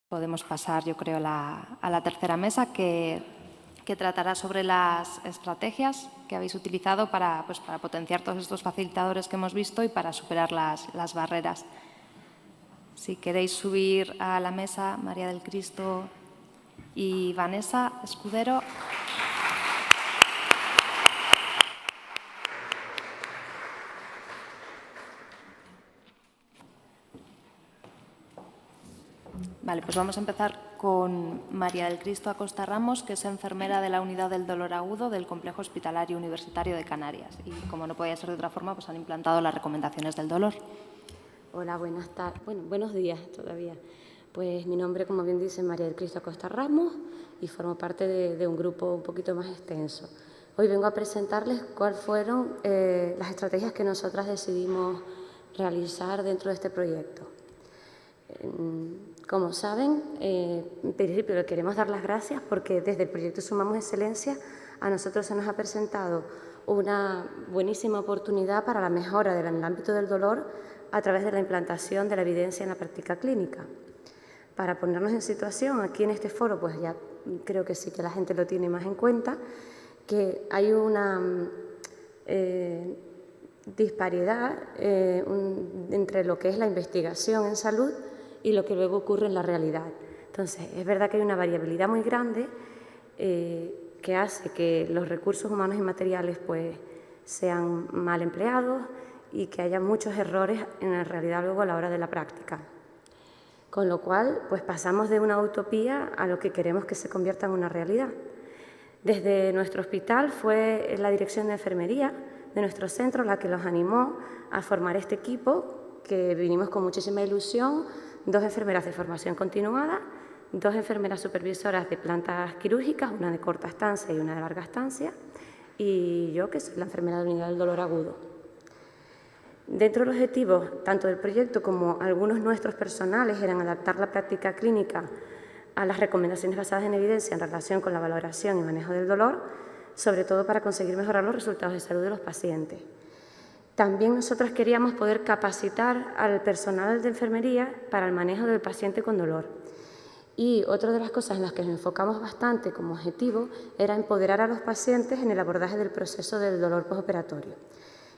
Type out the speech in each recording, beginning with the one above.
Podemos pasar, yo creo, a la tercera mesa que tratará sobre las estrategias que habéis utilizado para potenciar todos estos facilitadores que hemos visto y para superar las barreras. Si queréis subir a la mesa, María del Cristo y Vanessa Escudero. Vale, pues vamos a empezar con María del Cristo Acosta Ramos, que es enfermera de la Unidad del Dolor Agudo del Complejo Hospitalario Universitario de Canarias. Y como no podía ser de otra forma, pues han implantado las recomendaciones del dolor. Hola, buenas tardes. Bueno, buenos días todavía. Pues mi nombre, como bien dice, María del Cristo Acosta Ramos y formo parte de un grupo un poquito más extenso. Hoy vengo a presentarles cuáles fueron las estrategias que nosotras decidimos realizar dentro de este proyecto. Como saben, en principio le queremos dar las gracias porque desde el proyecto Sumamos Excelencia a nosotros se nos ha presentado una buenísima oportunidad para la mejora en el ámbito del dolor a través de la implantación de la evidencia en la práctica clínica. Para ponernos en situación, aquí en este foro, pues ya creo que sí que la gente lo tiene más en cuenta, que hay una disparidad entre lo que es la investigación en salud y lo que luego ocurre en la realidad. Entonces, es verdad que hay una variabilidad muy grande que hace que los recursos humanos y materiales pues, sean mal empleados y que haya muchos errores en la realidad luego a la hora de la práctica. Con lo cual, pues pasamos de una utopía a lo que queremos que se convierta en una realidad. Desde nuestro hospital fue la dirección de enfermería de nuestro centro la que los animó a formar este equipo, que vinimos con muchísima ilusión, 2 enfermeras de formación continuada, 2 enfermeras supervisoras de plantas quirúrgicas, una de corta estancia y una de larga estancia, y yo, que soy la enfermera de la Unidad del Dolor Agudo. Dentro de los objetivos, tanto del proyecto como algunos nuestros personales, eran adaptar la práctica clínica a las recomendaciones basadas en evidencia en relación con la valoración y manejo del dolor, sobre todo para conseguir mejorar los resultados de salud de los pacientes. También nosotros queríamos poder capacitar al personal de enfermería para el manejo del paciente con dolor. Y otra de las cosas en las que nos enfocamos bastante como objetivo era empoderar a los pacientes en el abordaje del proceso del dolor postoperatorio.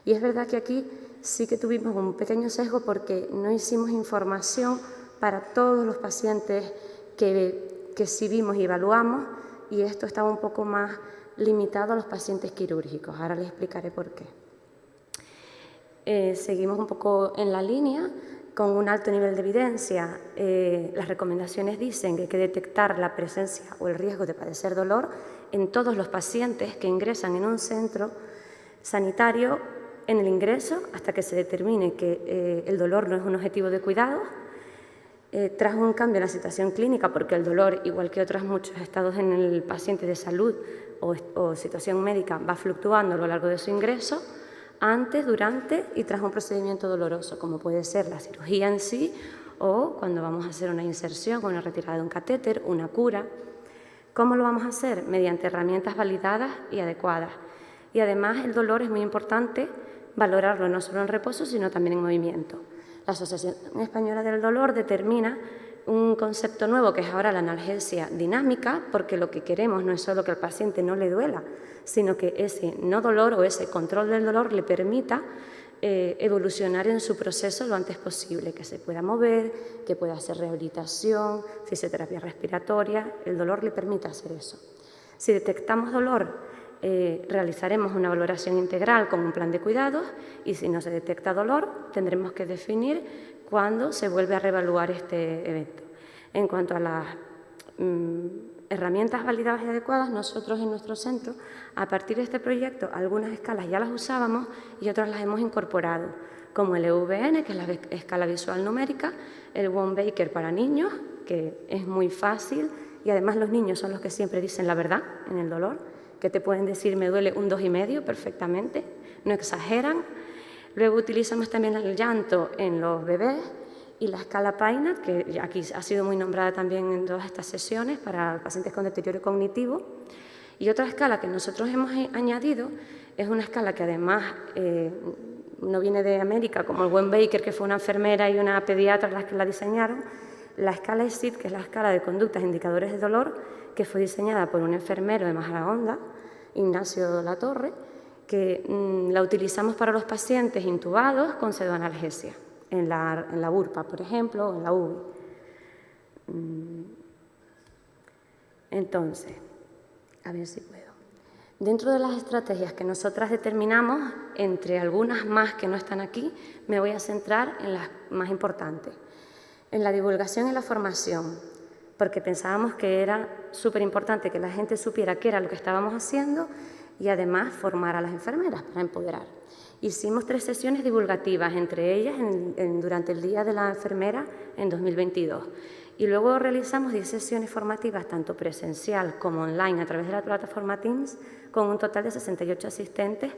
Y es verdad que aquí sí que tuvimos un pequeño sesgo porque no hicimos información para todos los pacientes que sí vimos y evaluamos, y esto estaba un poco más limitado a los pacientes quirúrgicos. Ahora les explicaré por qué. Seguimos un poco en la línea con un alto nivel de evidencia. Las recomendaciones dicen que hay que detectar la presencia o el riesgo de padecer dolor en todos los pacientes que ingresan en un centro sanitario en el ingreso hasta que se determine que el dolor no es un objetivo de cuidado. Tras un cambio en la situación clínica, porque el dolor, igual que otros muchos estados en el paciente de salud o situación médica, va fluctuando a lo largo de su ingreso, antes, durante y tras un procedimiento doloroso, como puede ser la cirugía en sí o cuando vamos a hacer una inserción o una retirada de un catéter, una cura. ¿Cómo lo vamos a hacer? Mediante herramientas validadas y adecuadas. Y además el dolor es muy importante valorarlo no solo en reposo, sino también en movimiento. La Asociación Española del Dolor determina un concepto nuevo que es ahora la analgesia dinámica, porque lo que queremos no es solo que al paciente no le duela, sino que ese no dolor o ese control del dolor le permita evolucionar en su proceso lo antes posible, que se pueda mover, que pueda hacer rehabilitación, fisioterapia respiratoria. El dolor le permite hacer eso. Si detectamos dolor, realizaremos una valoración integral con un plan de cuidados, y si no se detecta dolor, tendremos que definir cuándo se vuelve a reevaluar este evento. En cuanto a las herramientas validadas y adecuadas, nosotros en nuestro centro, a partir de este proyecto, algunas escalas ya las usábamos y otras las hemos incorporado, como el EVN, que es la escala visual numérica, el Wong-Baker para niños, que es muy fácil, y además los niños son los que siempre dicen la verdad en el dolor, que te pueden decir me duele un 2,5 perfectamente, no exageran. Luego utilizamos también el llanto en los bebés y la escala PAINAT, que aquí ha sido muy nombrada también en todas estas sesiones para pacientes con deterioro cognitivo. Y otra escala que nosotros hemos añadido es una escala que además no viene de América, como el Wong-Baker, que fue una enfermera y una pediatra las que la diseñaron, la escala ESID, que es la escala de conductas e indicadores de dolor, que fue diseñada por un enfermero de Majadahonda, Ignacio Latorre, que la utilizamos para los pacientes intubados con pseudoanalgesia, en la URPA, por ejemplo, o en la UBI. Entonces, a ver si puedo. Dentro de las estrategias que nosotras determinamos, entre algunas más que no están aquí, me voy a centrar en las más importantes. En la divulgación y la formación, porque pensábamos que era súper importante que la gente supiera qué era lo que estábamos haciendo y además formar a las enfermeras para empoderar. Hicimos 3 sesiones divulgativas, entre ellas durante el Día de la Enfermera en 2022. Y luego realizamos 10 sesiones formativas, tanto presencial como online, a través de la plataforma Teams, con un total de 68 asistentes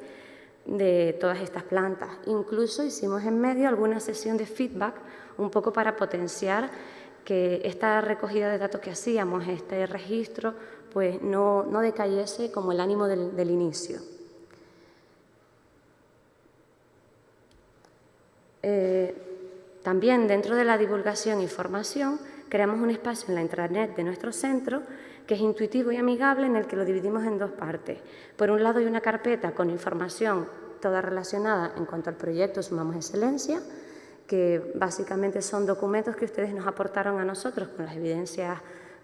de todas estas plantas. Incluso hicimos en medio alguna sesión de feedback, un poco para potenciar que esta recogida de datos que hacíamos, este registro, pues no decayese como el ánimo del inicio. También dentro de la divulgación y formación creamos un espacio en la intranet de nuestro centro que es intuitivo y amigable, en el que lo dividimos en 2 partes. Por un lado hay una carpeta con información toda relacionada en cuanto al proyecto Sumamos Excelencia, que básicamente son documentos que ustedes nos aportaron a nosotros con las evidencias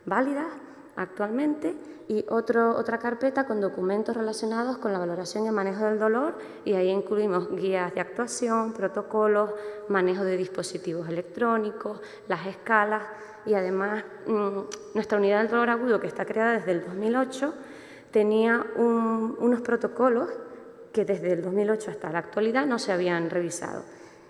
válidas actualmente, y otra carpeta con documentos relacionados con la valoración y el manejo del dolor, y ahí incluimos guías de actuación, protocolos, manejo de dispositivos electrónicos, las escalas, y además nuestra unidad del dolor agudo, que está creada desde el 2008, tenía unos protocolos que desde el 2008 hasta la actualidad no se habían revisado.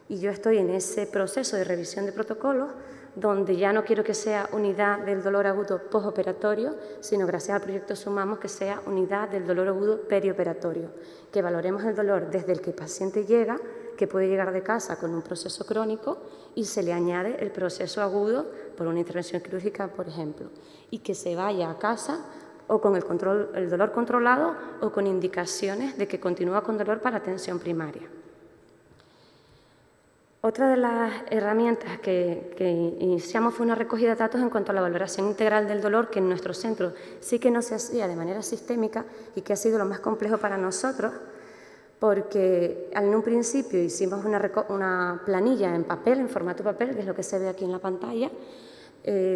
Y yo estoy en ese proceso de revisión de protocolos, donde ya no quiero que sea unidad del dolor agudo postoperatorio, sino, gracias al proyecto Sumamos, que sea unidad del dolor agudo perioperatorio, que valoremos el dolor desde el que el paciente llega, que puede llegar de casa con un proceso crónico, y se le añade el proceso agudo por una intervención quirúrgica, por ejemplo, y que se vaya a casa o con el dolor controlado o con indicaciones de que continúa con dolor para atención primaria. Otra de las herramientas que iniciamos fue una recogida de datos en cuanto a la valoración integral del dolor, que en nuestro centro sí que no se hacía de manera sistémica y que ha sido lo más complejo para nosotros, porque en un principio hicimos una planilla en papel, en formato papel, que es lo que se ve aquí en la pantalla,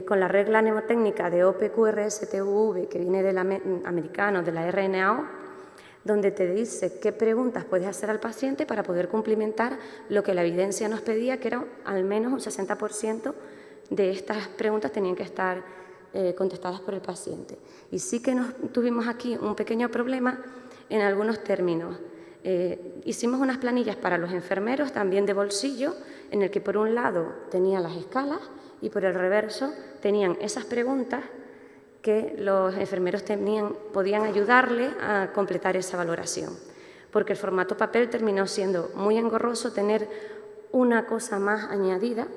con la regla mnemotécnica de OPQRSTUV, que viene del americano, de la RNAO, donde te dice qué preguntas puedes hacer al paciente para poder cumplimentar lo que la evidencia nos pedía, que era al menos un 60% de estas preguntas tenían que estar contestadas por el paciente. Y sí que tuvimos aquí un pequeño problema en algunos términos. Hicimos unas planillas para los enfermeros, también de bolsillo, en el que por un lado tenían las escalas y por el reverso tenían esas preguntas que los enfermeros podían ayudarle a completar esa valoración, porque el formato papel terminó siendo muy engorroso tener una cosa más añadida,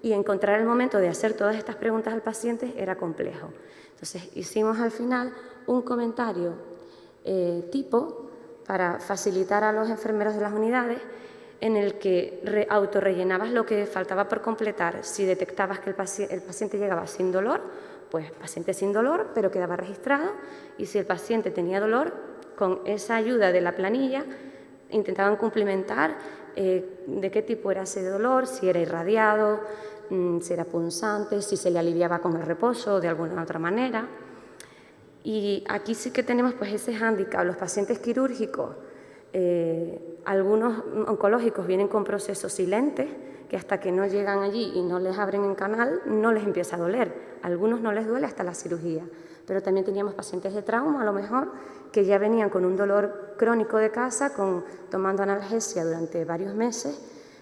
y encontrar el momento de hacer todas estas preguntas al paciente era complejo. Entonces hicimos al final un comentario tipo para facilitar a los enfermeros de las unidades, en el que autorrellenabas lo que faltaba por completar. Si detectabas que el paciente llegaba sin dolor, pues paciente sin dolor, pero quedaba registrado, y si el paciente tenía dolor, con esa ayuda de la planilla intentaban cumplimentar de qué tipo era ese dolor, si era irradiado, si era punzante, si se le aliviaba con el reposo o de alguna otra manera. Y aquí sí que tenemos pues ese hándicap. Los pacientes quirúrgicos, algunos oncológicos vienen con procesos silentes, que hasta que no llegan allí y no les abren en canal, no les empieza a doler. A algunos no les duele hasta la cirugía. Pero también teníamos pacientes de trauma, a lo mejor, que ya venían con un dolor crónico de casa, tomando analgesia durante varios meses,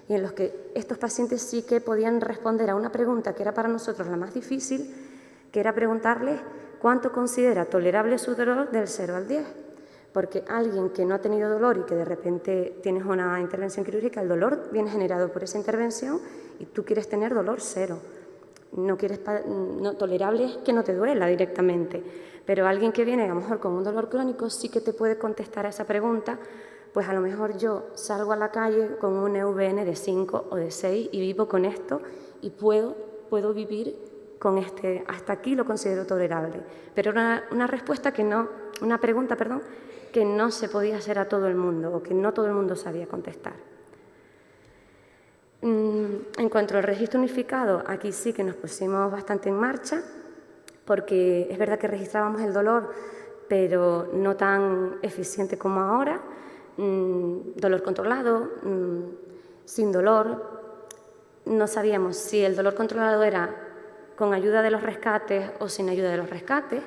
y en los que estos pacientes sí que podían responder a una pregunta que era para nosotros la más difícil, que era preguntarles cuánto considera tolerable su dolor del 0 al 10. Porque alguien que no ha tenido dolor y que de repente tienes una intervención quirúrgica, el dolor viene generado por esa intervención y tú quieres tener dolor 0. Tolerable es que no te duela directamente, pero alguien que viene a lo mejor con un dolor crónico sí que te puede contestar a esa pregunta. Pues a lo mejor yo salgo a la calle con un EVN de 5 o de 6 y vivo con esto, y puedo vivir con hasta aquí lo considero tolerable. Pero era una respuesta una pregunta, que no se podía hacer a todo el mundo o que no todo el mundo sabía contestar. En cuanto al registro unificado, aquí sí que nos pusimos bastante en marcha, porque es verdad que registrábamos el dolor, pero no tan eficiente como ahora. Dolor controlado, sin dolor. No sabíamos si el dolor controlado era con ayuda de los rescates o sin ayuda de los rescates,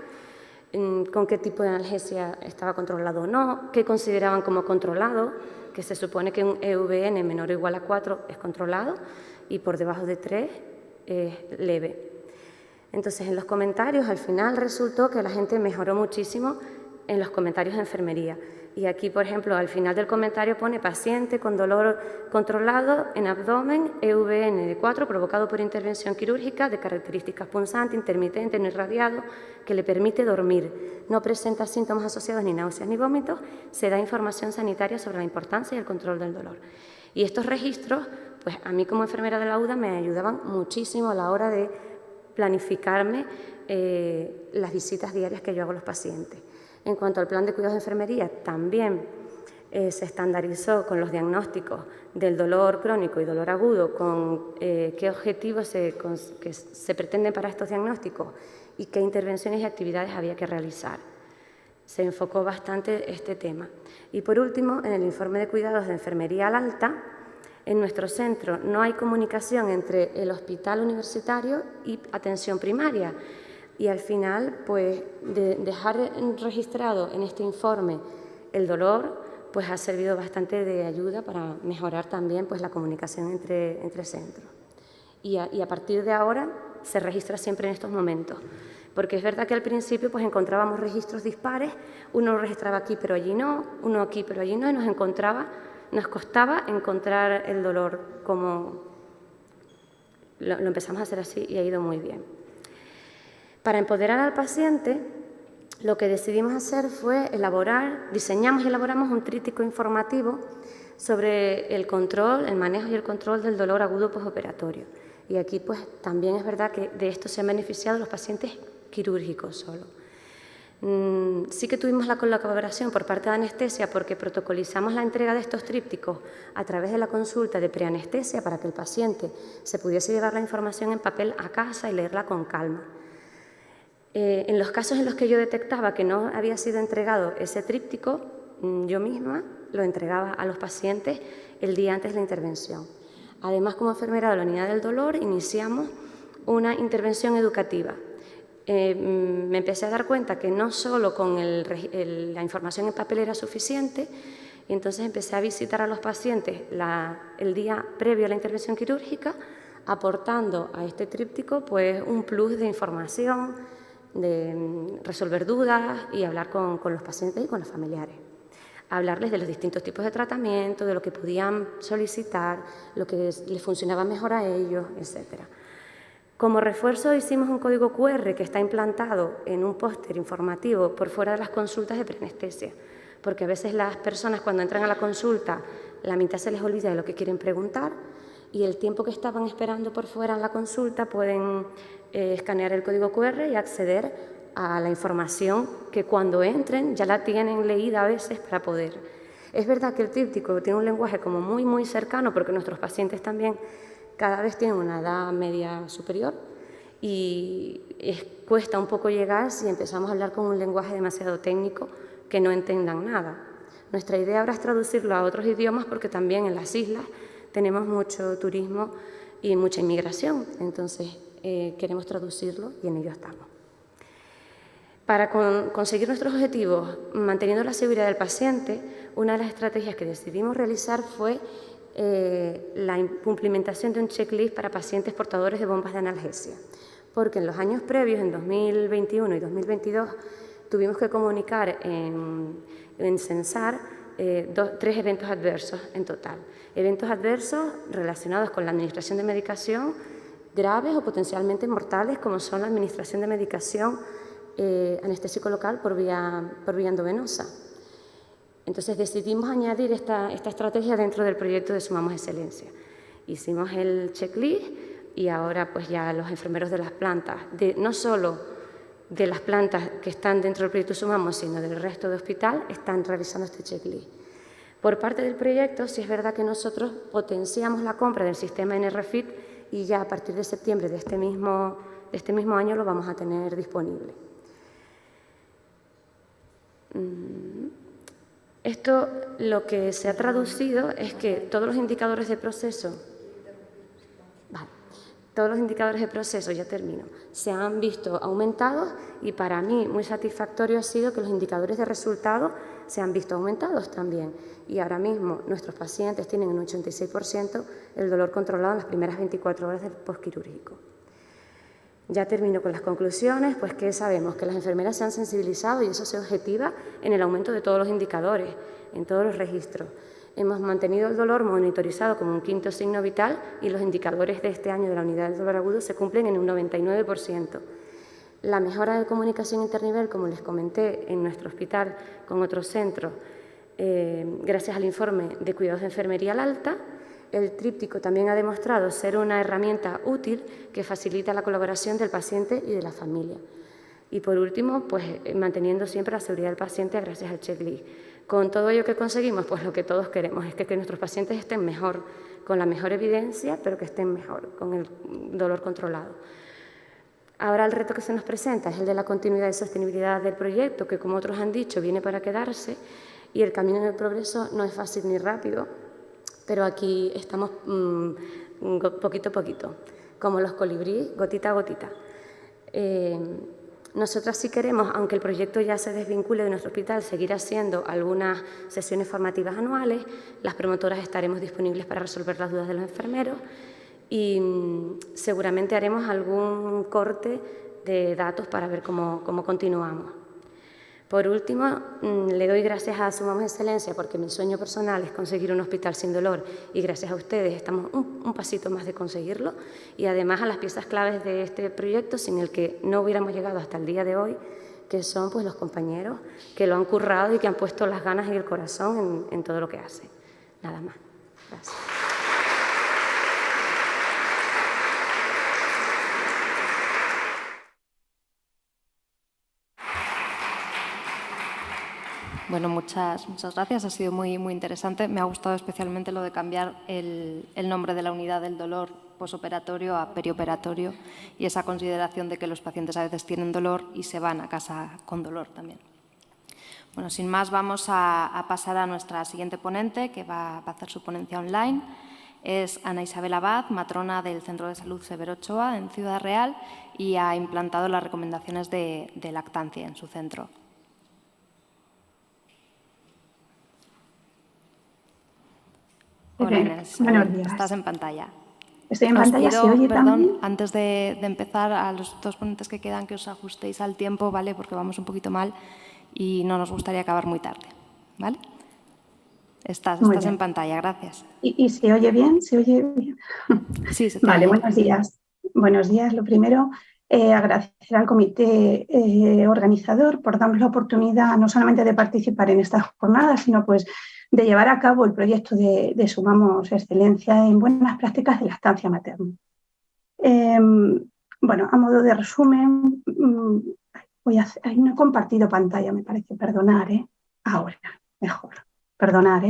con qué tipo de analgesia estaba controlado o no, qué consideraban como controlado, que se supone que un EVN menor o igual a 4 es controlado y por debajo de 3 es leve. Entonces, en los comentarios, al final resultó que la gente mejoró muchísimo en los comentarios de enfermería. Y aquí, por ejemplo, al final del comentario pone paciente con dolor controlado en abdomen, EVN de 4 provocado por intervención quirúrgica de características punzante, intermitente, no irradiado, que le permite dormir. No presenta síntomas asociados ni náuseas ni vómitos. Se da información sanitaria sobre la importancia y el control del dolor. Y estos registros, pues a mí como enfermera de la UDA me ayudaban muchísimo a la hora de planificarme las visitas diarias que yo hago a los pacientes. En cuanto al plan de cuidados de enfermería, también se estandarizó con los diagnósticos del dolor crónico y dolor agudo, con qué objetivos que se pretenden para estos diagnósticos y qué intervenciones y actividades había que realizar. Se enfocó bastante este tema. Y por último, en el informe de cuidados de enfermería al alta, en nuestro centro no hay comunicación entre el hospital universitario y atención primaria. Y al final, pues, dejar registrado en este informe el dolor, pues ha servido bastante de ayuda para mejorar también pues, la comunicación entre centros. Y a partir de ahora se registra siempre en estos momentos. Porque es verdad que al principio pues, encontrábamos registros dispares, uno registraba aquí pero allí no, uno aquí pero allí no, y nos costaba encontrar el dolor como lo empezamos a hacer así y ha ido muy bien. Para empoderar al paciente, lo que decidimos hacer fue diseñamos y elaboramos un tríptico informativo sobre el control, el manejo y el control del dolor agudo postoperatorio. Y aquí pues también es verdad que de esto se han beneficiado los pacientes quirúrgicos solo. Sí que tuvimos la colaboración por parte de anestesia porque protocolizamos la entrega de estos trípticos a través de la consulta de preanestesia para que el paciente se pudiese llevar la información en papel a casa y leerla con calma. En los casos en los que yo detectaba que no había sido entregado ese tríptico, yo misma lo entregaba a los pacientes el día antes de la intervención. Además, como enfermera de la unidad del dolor, iniciamos una intervención educativa. Me empecé a dar cuenta que no solo con la información en papel era suficiente, y entonces empecé a visitar a los pacientes el día previo a la intervención quirúrgica, aportando a este tríptico pues, un plus de información, de resolver dudas y hablar con los pacientes y con los familiares. Hablarles de los distintos tipos de tratamiento, de lo que podían solicitar, lo que les funcionaba mejor a ellos, etc. Como refuerzo hicimos un código QR que está implantado en un póster informativo por fuera de las consultas de preanestesia, porque a veces las personas cuando entran a la consulta la mitad se les olvida de lo que quieren preguntar y el tiempo que estaban esperando por fuera en la consulta pueden escanear el código QR y acceder a la información que cuando entren ya la tienen leída a veces para poder. Es verdad que el tríptico tiene un lenguaje como muy cercano porque nuestros pacientes también cada vez tienen una edad media superior y cuesta un poco llegar si empezamos a hablar con un lenguaje demasiado técnico que no entendan nada. Nuestra idea ahora es traducirlo a otros idiomas porque también en las islas tenemos mucho turismo y mucha inmigración, entonces queremos traducirlo y en ello estamos. Para conseguir nuestros objetivos, manteniendo la seguridad del paciente, una de las estrategias que decidimos realizar fue la implementación de un checklist para pacientes portadores de bombas de analgesia, porque en los años previos, en 2021 y 2022, tuvimos que comunicar en censar 3 eventos adversos en total. Eventos adversos relacionados con la administración de medicación graves o potencialmente mortales, como son la administración de medicación anestésico local por vía endovenosa. Entonces decidimos añadir esta estrategia dentro del proyecto de Sumamos Excelencia. Hicimos el checklist, y ahora pues ya los enfermeros de las plantas, no solo de las plantas que están dentro del proyecto Sumamos, sino del resto del hospital, están realizando este checklist. Por parte del proyecto, sí es verdad que nosotros potenciamos la compra del sistema NRFit y ya a partir de septiembre de este mismo año lo vamos a tener disponible. Esto lo que se ha traducido es que todos los indicadores de proceso, ya termino, se han visto aumentados y para mí muy satisfactorio ha sido que los indicadores de resultados se han visto aumentados también. Y ahora mismo nuestros pacientes tienen un 86% el dolor controlado en las primeras 24 horas del postquirúrgico. Ya termino con las conclusiones, pues que sabemos que las enfermeras se han sensibilizado y eso se objetiva en el aumento de todos los indicadores, en todos los registros. Hemos mantenido el dolor monitorizado como un quinto signo vital y los indicadores de este año de la unidad del dolor agudo se cumplen en un 99%. La mejora de comunicación internivel, como les comenté, en nuestro hospital con otros centros, gracias al informe de cuidados de enfermería al alta. El tríptico también ha demostrado ser una herramienta útil que facilita la colaboración del paciente y de la familia. Y por último, pues manteniendo siempre la seguridad del paciente gracias al checklist. Con todo ello que conseguimos, pues lo que todos queremos es que nuestros pacientes estén mejor, con la mejor evidencia, pero que estén mejor, con el dolor controlado. Ahora el reto que se nos presenta es el de la continuidad y sostenibilidad del proyecto, que como otros han dicho, viene para quedarse, y el camino del progreso no es fácil ni rápido, pero aquí estamos poquito a poquito, como los colibríes, gotita a gotita. Nosotras sí queremos, aunque el proyecto ya se desvincule de nuestro hospital, seguir haciendo algunas sesiones formativas anuales. Las promotoras estaremos disponibles para resolver las dudas de los enfermeros y seguramente haremos algún corte de datos para ver cómo continuamos. Por último, le doy gracias a Sumamos Excelencia porque mi sueño personal es conseguir un hospital sin dolor y gracias a ustedes estamos un pasito más de conseguirlo y además a las piezas claves de este proyecto sin el que no hubiéramos llegado hasta el día de hoy, que son pues, los compañeros que lo han currado y que han puesto las ganas y el corazón en todo lo que hacen. Nada más. Gracias. Bueno, muchas gracias. Ha sido muy interesante. Me ha gustado especialmente lo de cambiar el nombre de la unidad del dolor posoperatorio a perioperatorio y esa consideración de que los pacientes a veces tienen dolor y se van a casa con dolor también. Bueno, sin más, vamos a pasar a nuestra siguiente ponente, que va a hacer su ponencia online. Es Ana Isabel Abad, matrona del Centro de Salud Severo Ochoa en Ciudad Real y ha implantado las recomendaciones de lactancia en su centro. Hola Inés, buenos días. Estás en pantalla. Estoy en pantalla, pido, ¿se oye perdón, también? antes de empezar, a los dos ponentes que quedan, que os ajustéis al tiempo, ¿vale? Porque vamos un poquito mal y no nos gustaría acabar muy tarde, ¿vale? Estás en pantalla, gracias. ¿Y se oye bien? ¿Se oye bien? Sí, se te Vale, oye. buenos días. Buenos días. Lo primero, agradecer al comité organizador por darnos la oportunidad no solamente de participar en esta jornada, sino pues de llevar a cabo el proyecto de Sumamos Excelencia en buenas prácticas de lactancia materna. Bueno, a modo de resumen, no he compartido pantalla, me parece, perdonar, ahora, mejor, perdonar,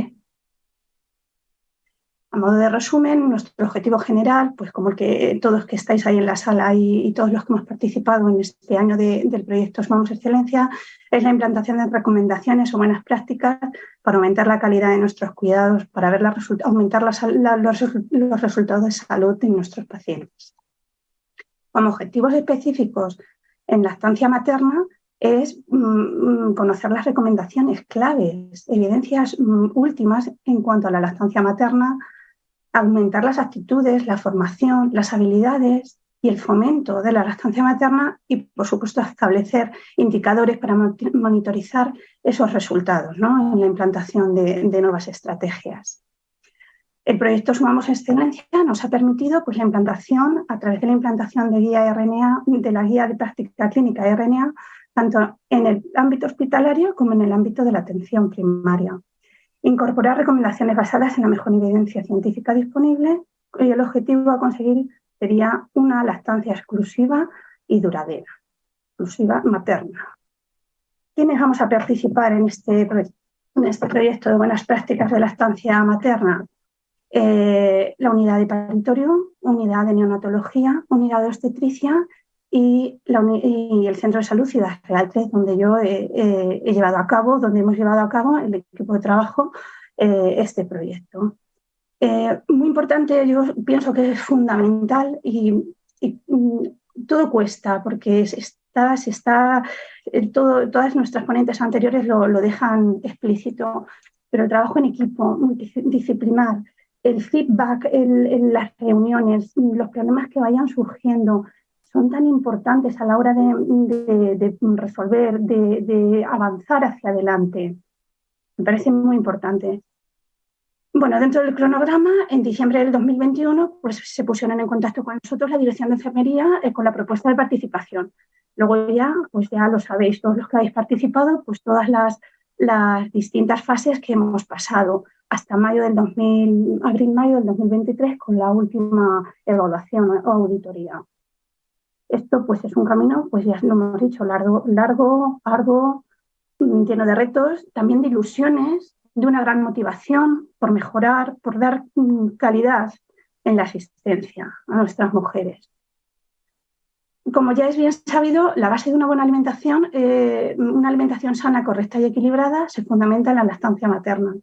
A modo de resumen, nuestro objetivo general, pues como el que todos que estáis ahí en la sala y todos los que hemos participado en este año del proyecto Sumamos Excelencia, es la implantación de recomendaciones o buenas prácticas para aumentar la calidad de nuestros cuidados, para aumentar los resultados de salud de nuestros pacientes. Como objetivos específicos en lactancia materna es conocer las recomendaciones claves, evidencias últimas en cuanto a la lactancia materna, aumentar las actitudes, la formación, las habilidades y el fomento de la lactancia materna y, por supuesto, establecer indicadores para monitorizar esos resultados, ¿no? En la implantación de nuevas estrategias. El proyecto Sumamos Excelencia nos ha permitido pues, la implantación, a través de la implantación de la guía de práctica clínica RNA, tanto en el ámbito hospitalario como en el ámbito de la atención primaria. Incorporar recomendaciones basadas en la mejor evidencia científica disponible y el objetivo a conseguir sería una lactancia exclusiva y duradera, exclusiva materna. ¿Quiénes vamos a participar en este proyecto de buenas prácticas de lactancia materna? La unidad de paritorio, unidad de neonatología, unidad de obstetricia y el Centro de Salud Ciudad Real 3, donde yo donde hemos llevado a cabo el equipo de trabajo este proyecto. Muy importante, yo pienso que es fundamental y todo cuesta, porque todas nuestras ponentes anteriores lo dejan explícito, pero el trabajo en equipo, multidisciplinar, el feedback en las reuniones, los problemas que vayan surgiendo, son tan importantes a la hora de resolver, de avanzar hacia adelante. Me parece muy importante. Bueno, dentro del cronograma, en diciembre del 2021, pues se pusieron en contacto con nosotros la Dirección de Enfermería con la propuesta de participación. Luego pues ya lo sabéis, todos los que habéis participado, pues todas las distintas fases que hemos pasado hasta abril-mayo del 2023 con la última evaluación o auditoría. Esto pues es un camino, pues ya lo hemos dicho, largo, arduo, lleno de retos, también de ilusiones, de una gran motivación por mejorar, por dar calidad en la asistencia a nuestras mujeres. Como ya es bien sabido, la base de una buena alimentación, una alimentación sana, correcta y equilibrada, se fundamenta en la lactancia materna.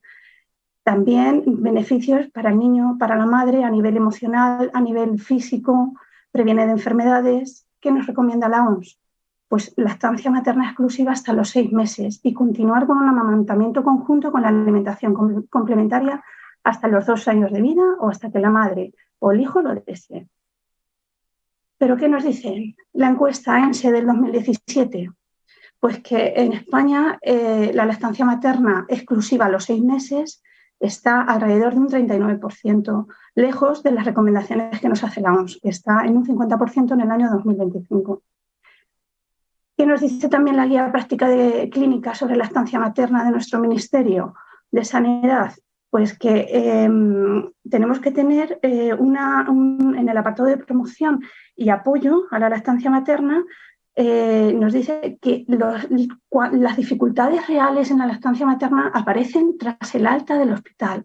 También beneficios para el niño, para la madre, a nivel emocional, a nivel físico, previene de enfermedades. ¿Qué nos recomienda la OMS? Pues lactancia materna exclusiva hasta los 6 meses y continuar con un amamantamiento conjunto con la alimentación complementaria hasta los 2 años de vida o hasta que la madre o el hijo lo desee. ¿Pero qué nos dice la encuesta ENSE del 2017? Pues que en España la lactancia materna exclusiva a los 6 meses está alrededor de un 39%, lejos de las recomendaciones que nos hace la OMS, que está en un 50% en el año 2025. ¿Qué nos dice también la guía práctica de clínica sobre lactancia materna de nuestro Ministerio de Sanidad? Pues que tenemos que tener en el apartado de promoción y apoyo a la lactancia materna, nos dice que las dificultades reales en la lactancia materna aparecen tras el alta del hospital.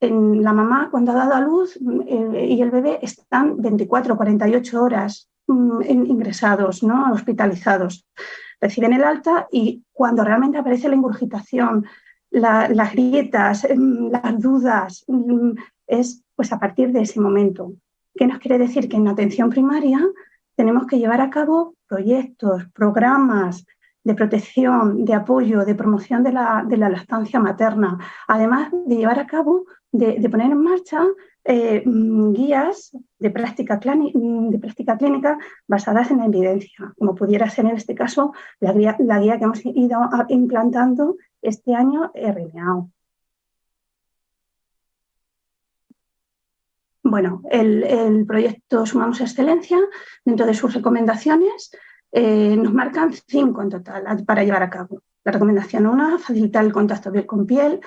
En la mamá, cuando ha dado a luz, y el bebé están 24 o 48 horas ingresados, ¿no? Hospitalizados. Reciben el alta y cuando realmente aparece la ingurgitación, las grietas, las dudas, es pues a partir de ese momento. ¿Qué nos quiere decir? Que en atención primaria tenemos que llevar a cabo proyectos, programas de protección, de apoyo, de promoción de la lactancia materna, además de llevar a cabo, de poner en marcha guías de práctica clínica basadas en la evidencia, como pudiera ser en este caso la guía que hemos ido implantando este año RNAO. Bueno, el proyecto Sumamos Excelencia, dentro de sus recomendaciones, nos marcan 5 en total para llevar a cabo. La recomendación 1, facilitar el contacto piel con piel.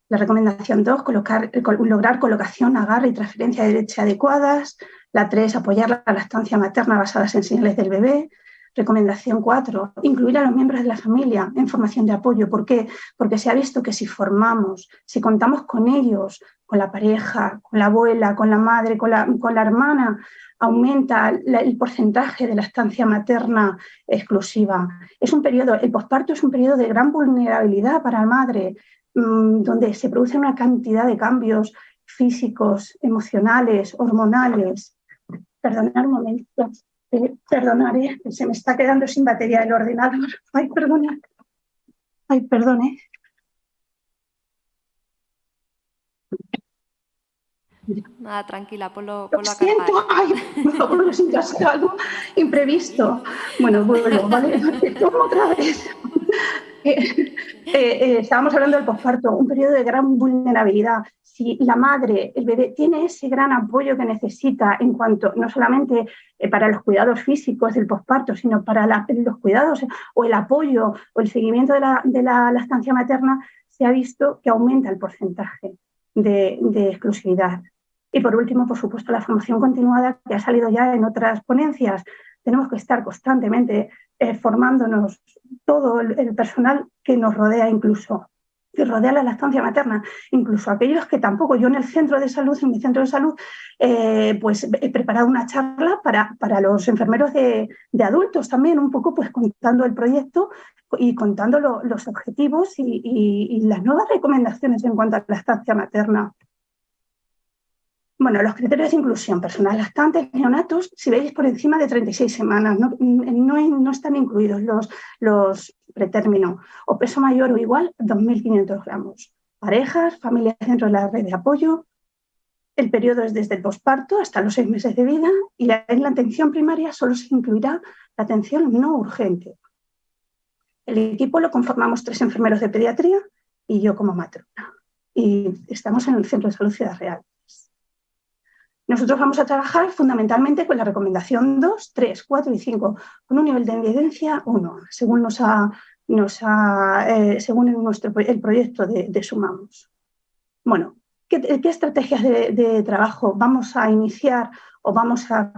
La recomendación 2, lograr colocación, agarre y transferencia de leche adecuadas. La 3, apoyar la lactancia materna basadas en señales del bebé. Recomendación 4, incluir a los miembros de la familia en formación de apoyo. ¿Por qué? Porque se ha visto que si formamos, si contamos con ellos, con la pareja, con la abuela, con la madre, con la hermana, aumenta el porcentaje de lactancia materna exclusiva. El posparto es un periodo de gran vulnerabilidad para la madre, donde se produce una cantidad de cambios físicos, emocionales, hormonales. Perdonad un momento. Perdonaré, se me está quedando sin batería el ordenador. Ay, perdona. Ay, perdone. Nada, tranquila, ponlo Lo a siento. cargar. Ay, por favor, lo siento, ha sido algo imprevisto. Bueno, ¿vale? ¿Cómo otra vez? Estábamos hablando del posparto, un periodo de gran vulnerabilidad. Si la madre, el bebé, tiene ese gran apoyo que necesita en cuanto, no solamente para los cuidados físicos del posparto, sino para los cuidados o el apoyo o el seguimiento de la lactancia materna, se ha visto que aumenta el porcentaje de exclusividad. Y por último, por supuesto, la formación continuada que ha salido ya en otras ponencias. Tenemos que estar constantemente formándonos, todo el personal que nos rodea, incluso que rodea la lactancia materna, incluso aquellos que tampoco. Yo en el centro de salud, en mi centro de salud, pues he preparado una charla para los enfermeros de adultos también, un poco pues contando el proyecto y contando los objetivos y las nuevas recomendaciones en cuanto a la lactancia materna. Bueno, los criterios de inclusión: personal lactante, neonatos, si veis por encima de 36 semanas, no están incluidos los pretérmino, o peso mayor o igual, 2.500 gramos. Parejas, familias dentro de la red de apoyo. El periodo es desde el posparto hasta los 6 meses de vida, y en la atención primaria solo se incluirá la atención no urgente. El equipo lo conformamos 3 enfermeros de pediatría y yo como matrona. Y estamos en el Centro de Salud Ciudad Real. Nosotros vamos a trabajar fundamentalmente con la recomendación 2, 3, 4 y 5, con un nivel de evidencia 1, según según el proyecto de Sumamos. Bueno, ¿qué estrategias de trabajo vamos a iniciar o vamos a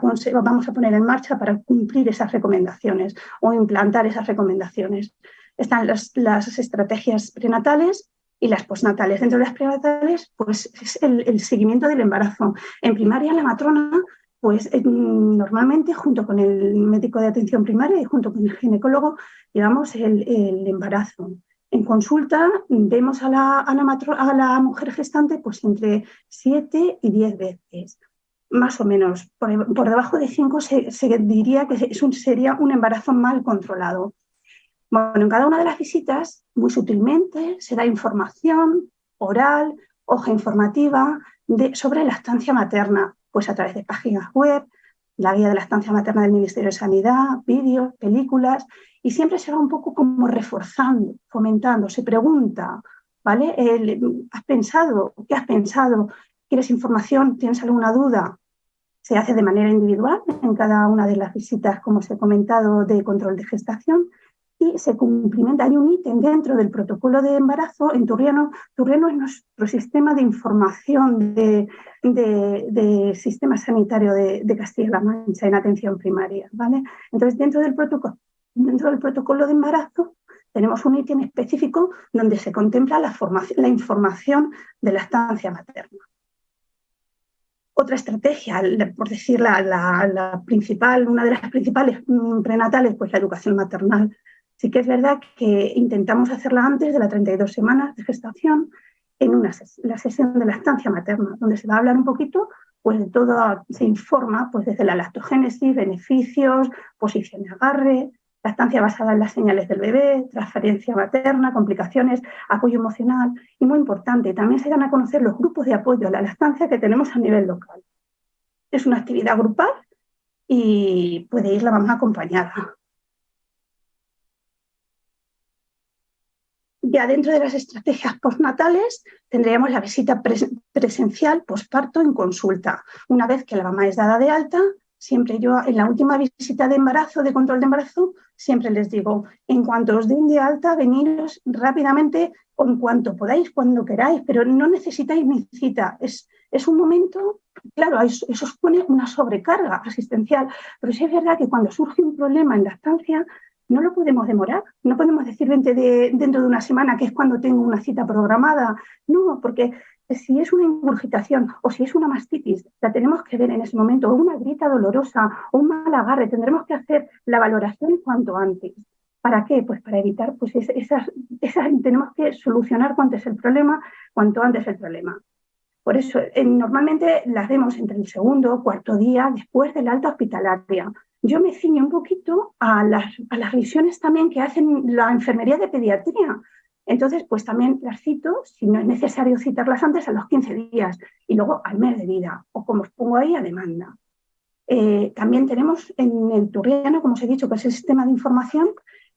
poner en marcha para cumplir esas recomendaciones o implantar esas recomendaciones? Están las estrategias prenatales y las postnatales. Dentro de las prenatales, pues es el seguimiento del embarazo. En primaria, la matrona, pues normalmente junto con el médico de atención primaria y junto con el ginecólogo llevamos el embarazo. En consulta vemos a la mujer gestante pues entre 7 y 10 veces, más o menos. Por debajo de 5 se diría que sería un embarazo mal controlado. Bueno, en cada una de las visitas, muy sutilmente, se da información oral, hoja informativa sobre lactancia materna, pues a través de páginas web, la guía de lactancia materna del Ministerio de Sanidad, vídeos, películas, y siempre se va un poco como reforzando, fomentando, se pregunta, ¿vale? ¿Has pensado? ¿Qué has pensado? ¿Quieres información? ¿Tienes alguna duda? Se hace de manera individual en cada una de las visitas, como os he comentado, de control de gestación, y se cumplimenta. Hay un ítem dentro del protocolo de embarazo en Turriano. Turriano es nuestro sistema de información de sistema sanitario de Castilla-La Mancha en atención primaria, ¿vale? Entonces, dentro del protocolo de embarazo tenemos un ítem específico donde se contempla la información de lactancia materna. Otra estrategia, por decir la principal, una de las principales prenatales, pues la educación maternal. Sí que es verdad que intentamos hacerla antes de las 32 semanas de gestación en la sesión de lactancia materna, donde se va a hablar un poquito pues, de todo, se informa pues, desde la lactogénesis, beneficios, posición de agarre, lactancia basada en las señales del bebé, transferencia materna, complicaciones, apoyo emocional y, muy importante, también se dan a conocer los grupos de apoyo a la lactancia que tenemos a nivel local. Es una actividad grupal y puede ir la mamá acompañada. Ya dentro de las estrategias postnatales tendríamos la visita presencial posparto en consulta. Una vez que la mamá es dada de alta, siempre yo en la última visita de embarazo, de control de embarazo, siempre les digo, en cuanto os den de alta, veniros rápidamente o en cuanto podáis, cuando queráis, pero no necesitáis ni cita. Es un momento, claro, eso supone una sobrecarga asistencial, pero sí es verdad que cuando surge un problema en lactancia, no lo podemos demorar, no podemos decir dentro de una semana, que es cuando tengo una cita programada. No, porque si es una ingurgitación o si es una mastitis, la tenemos que ver en ese momento, o una grieta dolorosa o un mal agarre, tendremos que hacer la valoración cuanto antes. ¿Para qué? Pues para evitar, pues tenemos que solucionar cuanto antes el problema. Por eso, normalmente las vemos entre el segundo o cuarto día después del alta hospitalaria. Yo me ciño un poquito a las revisiones también que hacen la enfermería de pediatría. Entonces, pues también las cito, si no es necesario citarlas antes, a los 15 días y luego al mes de vida, o como os pongo ahí, a demanda. También tenemos en el Turriano, como os he dicho, que es el sistema de información,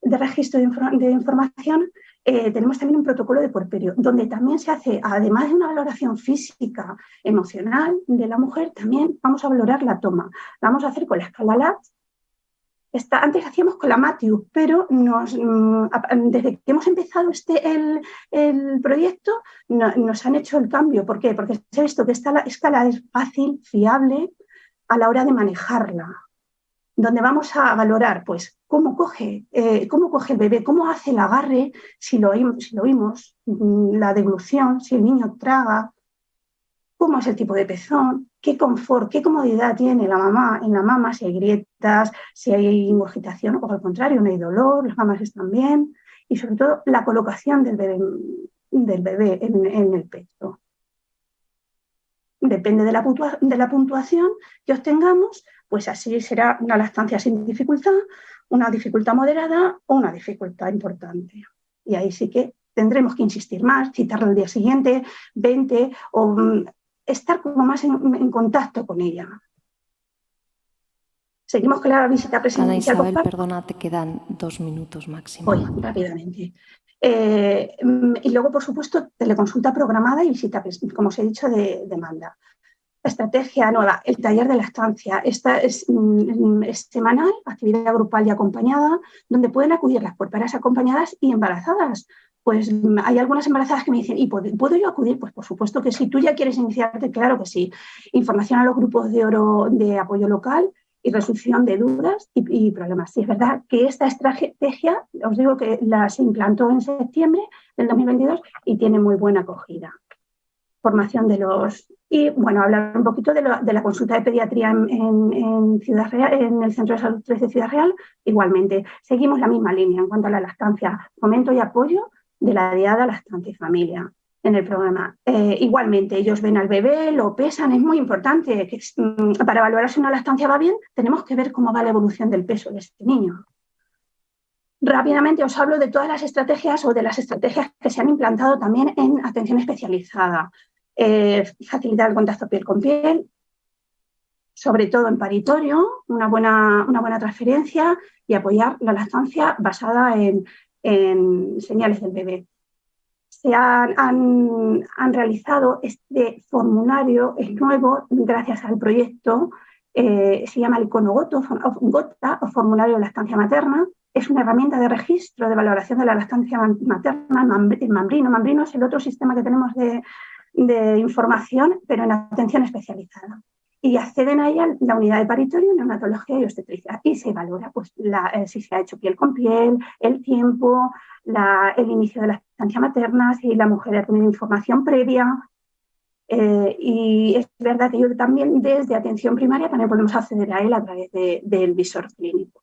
de registro de información, tenemos también un protocolo de puerperio, donde también se hace, además de una valoración física, emocional de la mujer, también vamos a valorar la toma. La vamos a hacer con la escala LAT, Antes hacíamos con la Matius, pero desde que hemos empezado el proyecto nos han hecho el cambio. ¿Por qué? Porque se ha visto que esta escala es fácil, fiable a la hora de manejarla, donde vamos a valorar pues, cómo coge el bebé, cómo hace el agarre, si lo oímos, la deglución, si el niño traga, cómo es el tipo de pezón, qué confort, qué comodidad tiene la mamá en la mama, si hay grietas, si hay ingurgitación o al contrario, no hay dolor, las mamas están bien, y sobre todo la colocación del bebé en el pecho. Depende de la puntuación que obtengamos, pues así será una lactancia sin dificultad, una dificultad moderada o una dificultad importante. Y ahí sí que tendremos que insistir más, citarla al día siguiente, 20 o estar como más en contacto con ella. Seguimos con la visita presencial. Ana Isabel, perdona, te quedan 2 minutos máximo. Voy rápidamente. Y luego, por supuesto, teleconsulta programada y visita, como os he dicho, de demanda. Estrategia nueva, el taller de lactancia. Esta es semanal, actividad grupal y acompañada, donde pueden acudir las puérperas acompañadas y embarazadas. Pues hay algunas embarazadas que me dicen, ¿y puedo yo acudir? Pues por supuesto que sí. ¿Tú ya quieres iniciarte? Claro que sí. Información a los grupos de apoyo local y resolución de dudas y problemas. Sí, es verdad que esta estrategia, os digo que se implantó en septiembre del 2022 y tiene muy buena acogida. Formación de los... Y, bueno, hablar un poquito de la consulta de pediatría en Ciudad Real, en el Centro de Salud 3 de Ciudad Real. Igualmente, seguimos la misma línea en cuanto a la lactancia, fomento y apoyo de la diada lactancia y familia en el programa. Igualmente, ellos ven al bebé, lo pesan, es muy importante. Para valorar si una lactancia va bien, tenemos que ver cómo va la evolución del peso de este niño. Rápidamente os hablo de todas las estrategias o de las estrategias que se han implantado también en atención especializada. Facilitar el contacto piel con piel, sobre todo en paritorio, una buena transferencia y apoyar la lactancia basada en señales del bebé. Se han realizado este formulario, es nuevo, gracias al proyecto, se llama el Icono-Gota o formulario de lactancia materna. Es una herramienta de registro de valoración de la lactancia materna, el Mambrino. Mambrino es el otro sistema que tenemos de información, pero en atención especializada. Y acceden a ella la unidad de paritorio, neonatología y obstetricia. Y se valora pues, si se ha hecho piel con piel, el tiempo, el inicio de la lactancia materna, si la mujer ha tenido información previa. Y es verdad que yo también, desde atención primaria, también podemos acceder a él a través del visor clínico,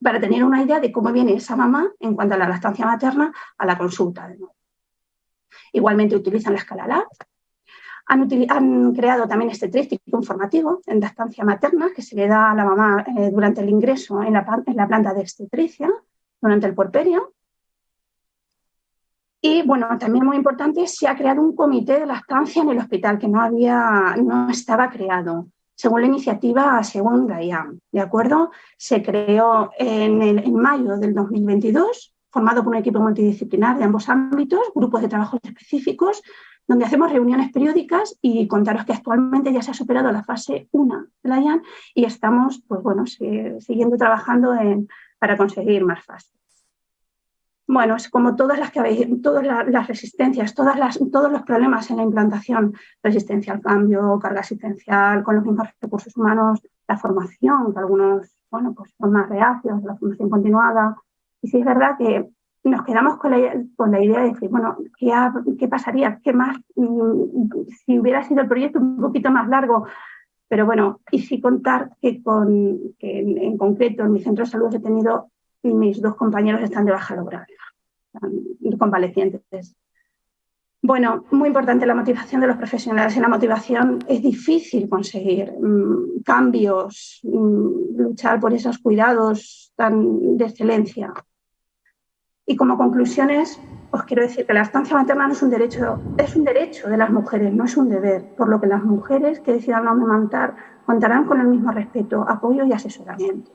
para tener una idea de cómo viene esa mamá en cuanto a la lactancia materna a la consulta. De nuevo. Igualmente utilizan la escala LAT. Han creado también este tríptico informativo en lactancia materna que se le da a la mamá durante el ingreso en la planta de obstetricia, durante el puerperio. Y, bueno, también muy importante, se ha creado un comité de lactancia en el hospital que no estaba creado, según la iniciativa según Gaiam, ¿de acuerdo? Se creó en mayo del 2022, formado por un equipo multidisciplinar de ambos ámbitos, grupos de trabajo específicos, donde hacemos reuniones periódicas y contaros que actualmente ya se ha superado la fase 1 de la IAN y estamos, pues bueno, siguiendo trabajando para conseguir más fases. Bueno, es como todas las resistencias, todos los problemas en la implantación, resistencia al cambio, carga asistencial, con los mismos recursos humanos, la formación, que algunos, bueno, pues son más reacios, la formación continuada. Y sí es verdad que nos quedamos con la idea de decir, bueno, ¿qué pasaría? ¿Qué más? Si hubiera sido el proyecto un poquito más largo, pero bueno, y sí contar que en concreto en mi centro de salud he tenido, mis 2 compañeros están de baja laboral, convalecientes. Bueno, muy importante la motivación de los profesionales. En la motivación es difícil conseguir cambios, luchar por esos cuidados de excelencia. Y como conclusiones, os quiero decir que la lactancia materna no es un derecho de las mujeres, no es un deber, por lo que las mujeres que decidan amamantar contarán con el mismo respeto, apoyo y asesoramiento.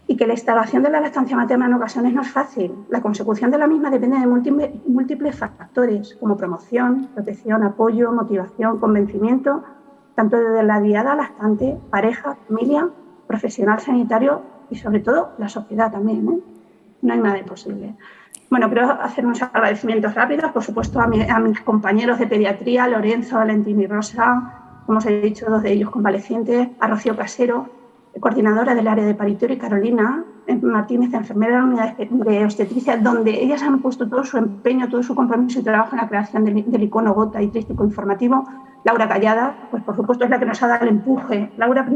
Y que la instalación de la lactancia materna en ocasiones no es fácil. La consecución de la misma depende de múltiples factores, como promoción, protección, apoyo, motivación, convencimiento, tanto desde la diada lactante, pareja, familia, profesional sanitario y sobre todo la sociedad también, ¿eh? No hay nada imposible. Bueno, quiero hacer unos agradecimientos rápidos, por supuesto, a mis compañeros de pediatría, Lorenzo, Valentín y Rosa, como os he dicho, 2 de ellos convalecientes, a Rocío Casero, coordinadora del área de paritorio, y Carolina Martínez, enfermera de la unidad de obstetricia, donde ellas han puesto todo su empeño, todo su compromiso y trabajo en la creación del icono gota y trístico informativo. Laura Callada, pues por supuesto es la que nos ha dado el empuje. Laura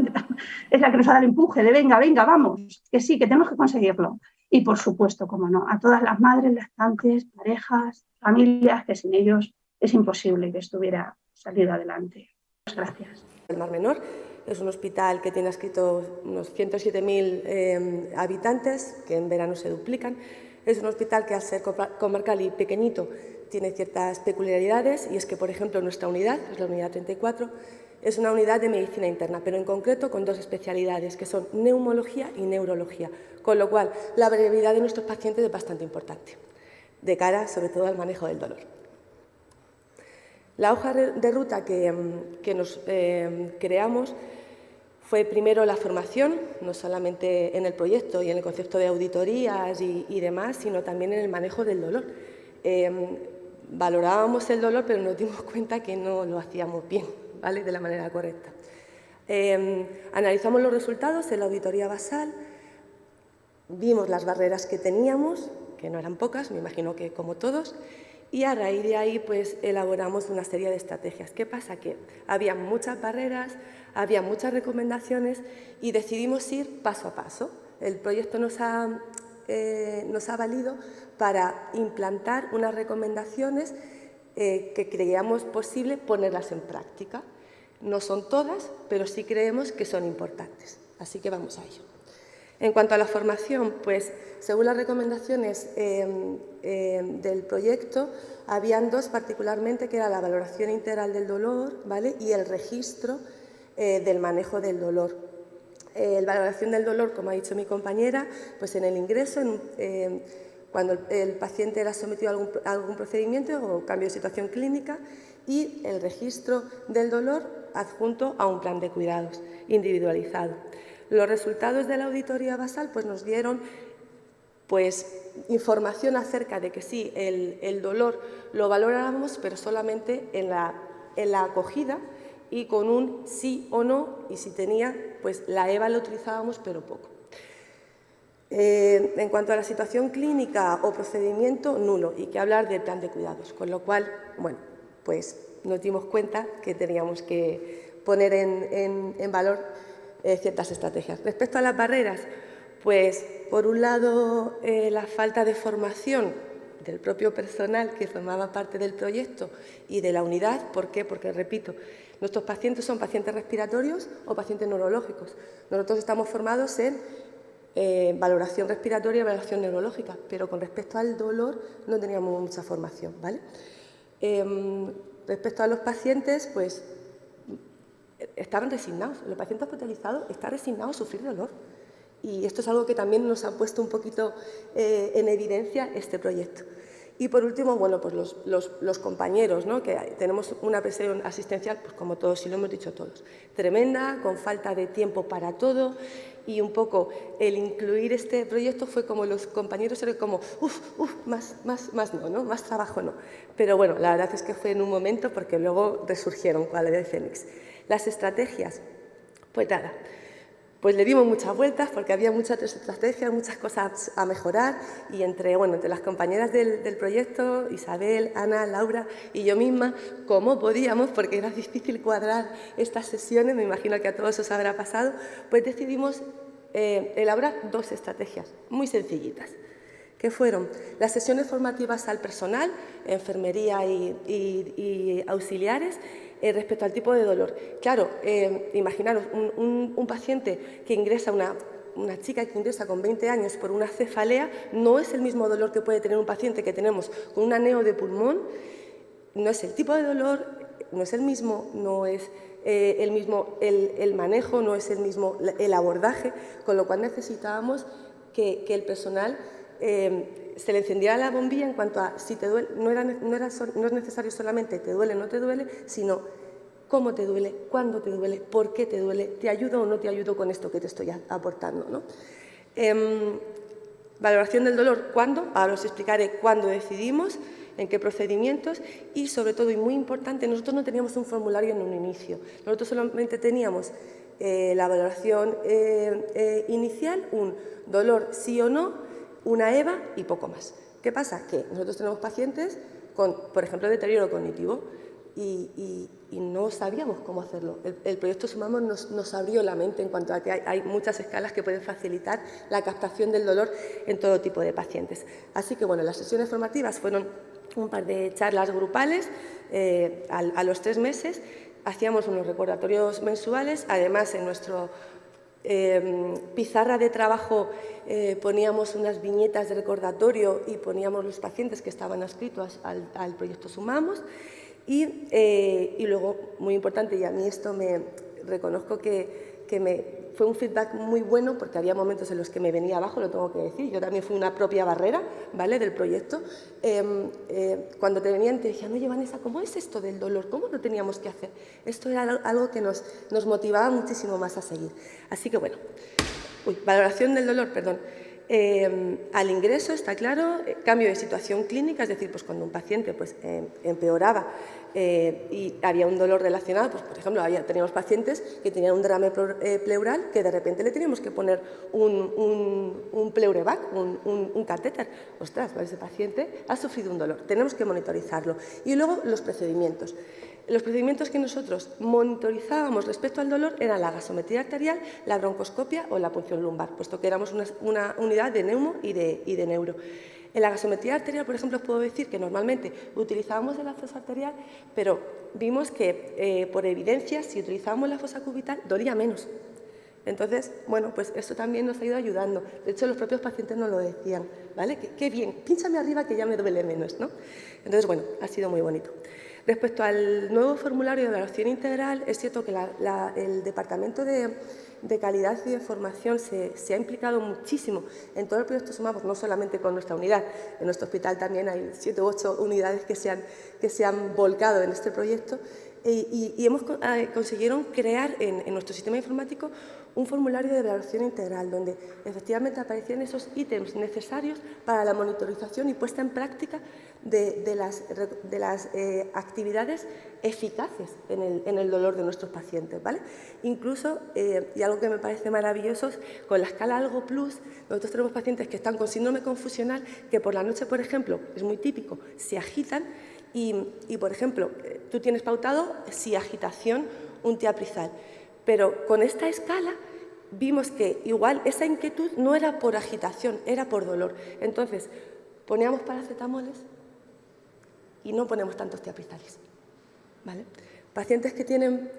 es la que nos ha dado el empuje de venga, vamos, que sí, que tenemos que conseguirlo. Y por supuesto, como no, a todas las madres, lactantes, parejas, familias, que sin ellos es imposible que estuviera salido adelante. Muchas gracias. El Mar Menor es un hospital que tiene adscritos unos 107.000 habitantes, que en verano se duplican. Es un hospital que, al ser comarcal y pequeñito, tiene ciertas peculiaridades, y es que, por ejemplo, nuestra unidad, es la unidad 34, es una unidad de medicina interna, pero en concreto con 2 especialidades, que son neumología y neurología, con lo cual la variabilidad de nuestros pacientes es bastante importante, de cara sobre todo al manejo del dolor. La hoja de ruta que nos creamos fue primero la formación, no solamente en el proyecto y en el concepto de auditorías y demás, sino también en el manejo del dolor. Valorábamos el dolor, pero nos dimos cuenta que no lo hacíamos bien, ¿vale?, de la manera correcta. Analizamos los resultados en la auditoría basal, vimos las barreras que teníamos, que no eran pocas, me imagino que como todos, y a raíz de ahí pues elaboramos una serie de estrategias. ¿Qué pasa? Que había muchas barreras, había muchas recomendaciones y decidimos ir paso a paso. El proyecto nos ha valido para implantar unas recomendaciones que creíamos posible ponerlas en práctica. No son todas, pero sí creemos que son importantes. Así que vamos a ello. En cuanto a la formación, pues según las recomendaciones del proyecto, habían 2 particularmente, que era la valoración integral del dolor, ¿vale?, y el registro del manejo del dolor. La valoración del dolor, como ha dicho mi compañera, pues en el ingreso, cuando el paciente era sometido a algún procedimiento o cambio de situación clínica, y el registro del dolor adjunto a un plan de cuidados individualizado. Los resultados de la auditoría basal pues nos dieron pues información acerca de que sí, el dolor lo valorábamos, pero solamente en la acogida y con un sí o no, y si tenía, pues la EVA lo utilizábamos, pero poco. En cuanto a la situación clínica o procedimiento, nulo, y que hablar del plan de cuidados, con lo cual, bueno, pues nos dimos cuenta que teníamos que poner en valor ciertas estrategias. Respecto a las barreras, pues por un lado la falta de formación del propio personal que formaba parte del proyecto y de la unidad. ¿Por qué? Porque, repito, nuestros pacientes son pacientes respiratorios o pacientes neurológicos. Nosotros estamos formados en valoración respiratoria y valoración neurológica, pero con respecto al dolor no teníamos mucha formación, ¿vale? Respecto a los pacientes, pues estaban resignados. Los pacientes hospitalizados están resignados a sufrir dolor. Y esto es algo que también nos ha puesto un poquito en evidencia este proyecto. Y por último, bueno, pues los compañeros, ¿no?, que tenemos una presión asistencial, pues como todos, y lo hemos dicho todos, tremenda, con falta de tiempo para todo, y un poco el incluir este proyecto fue como los compañeros eran como, más no, ¿no?, más trabajo no. Pero bueno, la verdad es que fue en un momento, porque luego resurgieron cual de Fénix. Las estrategias, pues nada, pues le dimos muchas vueltas porque había muchas estrategias, muchas cosas a mejorar, y entre las compañeras del proyecto, Isabel, Ana, Laura y yo misma, como podíamos, porque era difícil cuadrar estas sesiones, me imagino que a todos os habrá pasado, pues decidimos elaborar 2 estrategias muy sencillitas, que fueron las sesiones formativas al personal, enfermería y auxiliares, respecto al tipo de dolor. Claro, imaginaros un paciente que ingresa, una chica que ingresa con 20 años por una cefalea, no es el mismo dolor que puede tener un paciente que tenemos con una neo de pulmón, no es el tipo de dolor, no es el mismo, no es el mismo el manejo, no es el mismo el abordaje, con lo cual necesitábamos que el personal se le encendiera la bombilla en cuanto a si te duele, no es necesario solamente te duele o no te duele, sino cómo te duele, cuándo te duele, por qué te duele, te ayudo o no te ayudo con esto que te estoy aportando, ¿no? Valoración del dolor, ¿cuándo? Ahora os explicaré cuándo decidimos, en qué procedimientos y, sobre todo, y muy importante, nosotros no teníamos un formulario en un inicio. Nosotros solamente teníamos la valoración inicial, un dolor sí o no, una EVA y poco más. ¿Qué pasa? Que nosotros tenemos pacientes con, por ejemplo, deterioro cognitivo y no sabíamos cómo hacerlo. El proyecto Sumamos nos abrió la mente en cuanto a que hay muchas escalas que pueden facilitar la captación del dolor en todo tipo de pacientes. Así que, bueno, las sesiones formativas fueron un par de charlas grupales a los 3 meses. Hacíamos unos recordatorios mensuales, además en nuestro pizarra de trabajo poníamos unas viñetas de recordatorio y poníamos los pacientes que estaban adscritos al proyecto Sumamos y luego, muy importante, y a mí esto me reconozco que fue un feedback muy bueno porque había momentos en los que me venía abajo, lo tengo que decir, yo también fui una propia barrera, ¿vale?, del proyecto. Cuando te venían te decían, oye, Vanessa, ¿cómo es esto del dolor? ¿Cómo lo teníamos que hacer? Esto era algo que nos motivaba muchísimo más a seguir. Así que, bueno, valoración del dolor, perdón. Al ingreso, está claro, cambio de situación clínica, es decir, pues cuando un paciente empeoraba y había un dolor relacionado, pues por ejemplo, teníamos pacientes que tenían un derrame pleural que de repente le teníamos que poner un pleurevac, un catéter. Ostras, ese paciente ha sufrido un dolor, tenemos que monitorizarlo. Y luego los procedimientos. Los procedimientos que nosotros monitorizábamos respecto al dolor eran la gasometría arterial, la broncoscopia o la punción lumbar, puesto que éramos una unidad de neumo y de neuro. En la gasometría arterial, por ejemplo, os puedo decir que normalmente utilizábamos la fosa arterial, pero vimos que, por evidencia, si utilizábamos la fosa cubital, dolía menos. Entonces, bueno, pues esto también nos ha ido ayudando. De hecho, los propios pacientes nos lo decían, ¿vale? Qué bien, pínchame arriba que ya me duele menos, ¿no? Entonces, bueno, ha sido muy bonito. Respecto al nuevo formulario de evaluación integral, es cierto que el Departamento de Calidad y de Formación se ha implicado muchísimo en todo el proyecto Sumamos, no solamente con nuestra unidad. En nuestro hospital también hay 7 u 8 unidades que se han volcado en este proyecto y consiguieron crear en nuestro sistema informático un formulario de evaluación integral donde efectivamente aparecían esos ítems necesarios para la monitorización y puesta en práctica de las actividades eficaces en el dolor de nuestros pacientes, ¿vale? Incluso, y algo que me parece maravilloso, con la escala Algo Plus, nosotros tenemos pacientes que están con síndrome confusional que por la noche, por ejemplo, es muy típico, se agitan y por ejemplo, tú tienes pautado, si agitación, un tiaprizal. Pero con esta escala vimos que igual esa inquietud no era por agitación, era por dolor. Entonces, poníamos paracetamoles y no ponemos tantos tiaprizales, ¿vale? Pacientes que tienen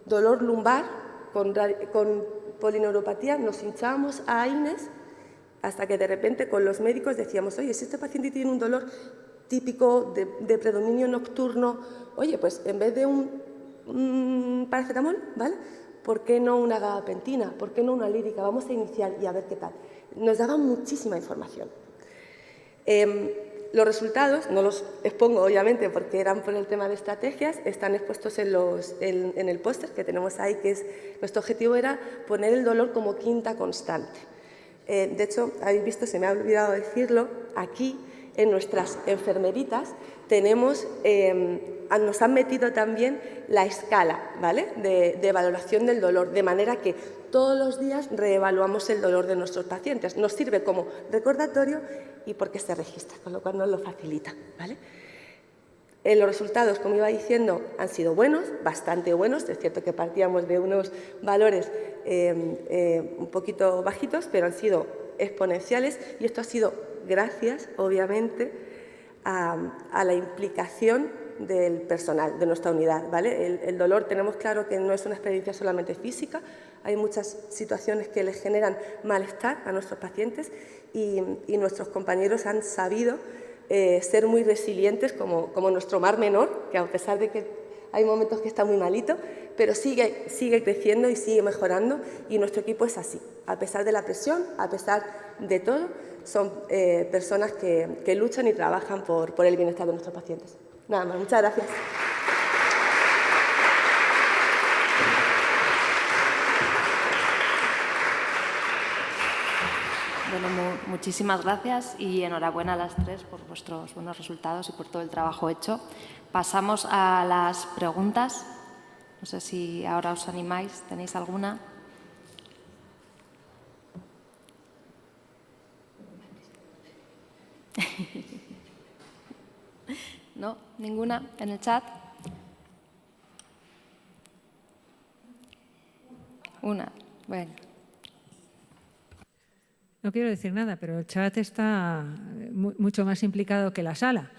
dolor lumbar con polineuropatía, nos hinchábamos a AINES hasta que de repente con los médicos decíamos, oye, si este paciente tiene un dolor típico de predominio nocturno, oye, pues en vez de un paracetamol, ¿vale?, ¿por qué no una gabapentina? ¿Por qué no una lírica? Vamos a iniciar y a ver qué tal. Nos daban muchísima información. Los resultados, no los expongo obviamente porque eran por el tema de estrategias, están expuestos en el póster que tenemos ahí, nuestro objetivo era poner el dolor como quinta constante. De hecho, habéis visto, se me ha olvidado decirlo, aquí en nuestras enfermeritas nos han metido también la escala, ¿vale?, de valoración del dolor, de manera que todos los días reevaluamos el dolor de nuestros pacientes. Nos sirve como recordatorio y porque se registra, con lo cual nos lo facilita, ¿vale? Los resultados, como iba diciendo, han sido buenos, bastante buenos. Es cierto que partíamos de unos valores un poquito bajitos, pero han sido exponenciales y esto ha sido gracias, obviamente, a la implicación del personal de nuestra unidad, ¿vale? El dolor, tenemos claro que no es una experiencia solamente física, hay muchas situaciones que les generan malestar a nuestros pacientes y nuestros compañeros han sabido ser muy resilientes como nuestro Mar Menor, que a pesar de que hay momentos que está muy malito, pero sigue creciendo y sigue mejorando y nuestro equipo es así, a pesar de la presión, a pesar de todo, son personas que luchan y trabajan por el bienestar de nuestros pacientes. Nada más, muchas gracias. Bueno, muchísimas gracias y enhorabuena a las tres por vuestros buenos resultados y por todo el trabajo hecho. Pasamos a las preguntas. No sé si ahora os animáis. ¿Tenéis alguna? ¿No? ¿Ninguna en el chat? Una. Bueno. No quiero decir nada, pero el chat está mucho más implicado que la sala.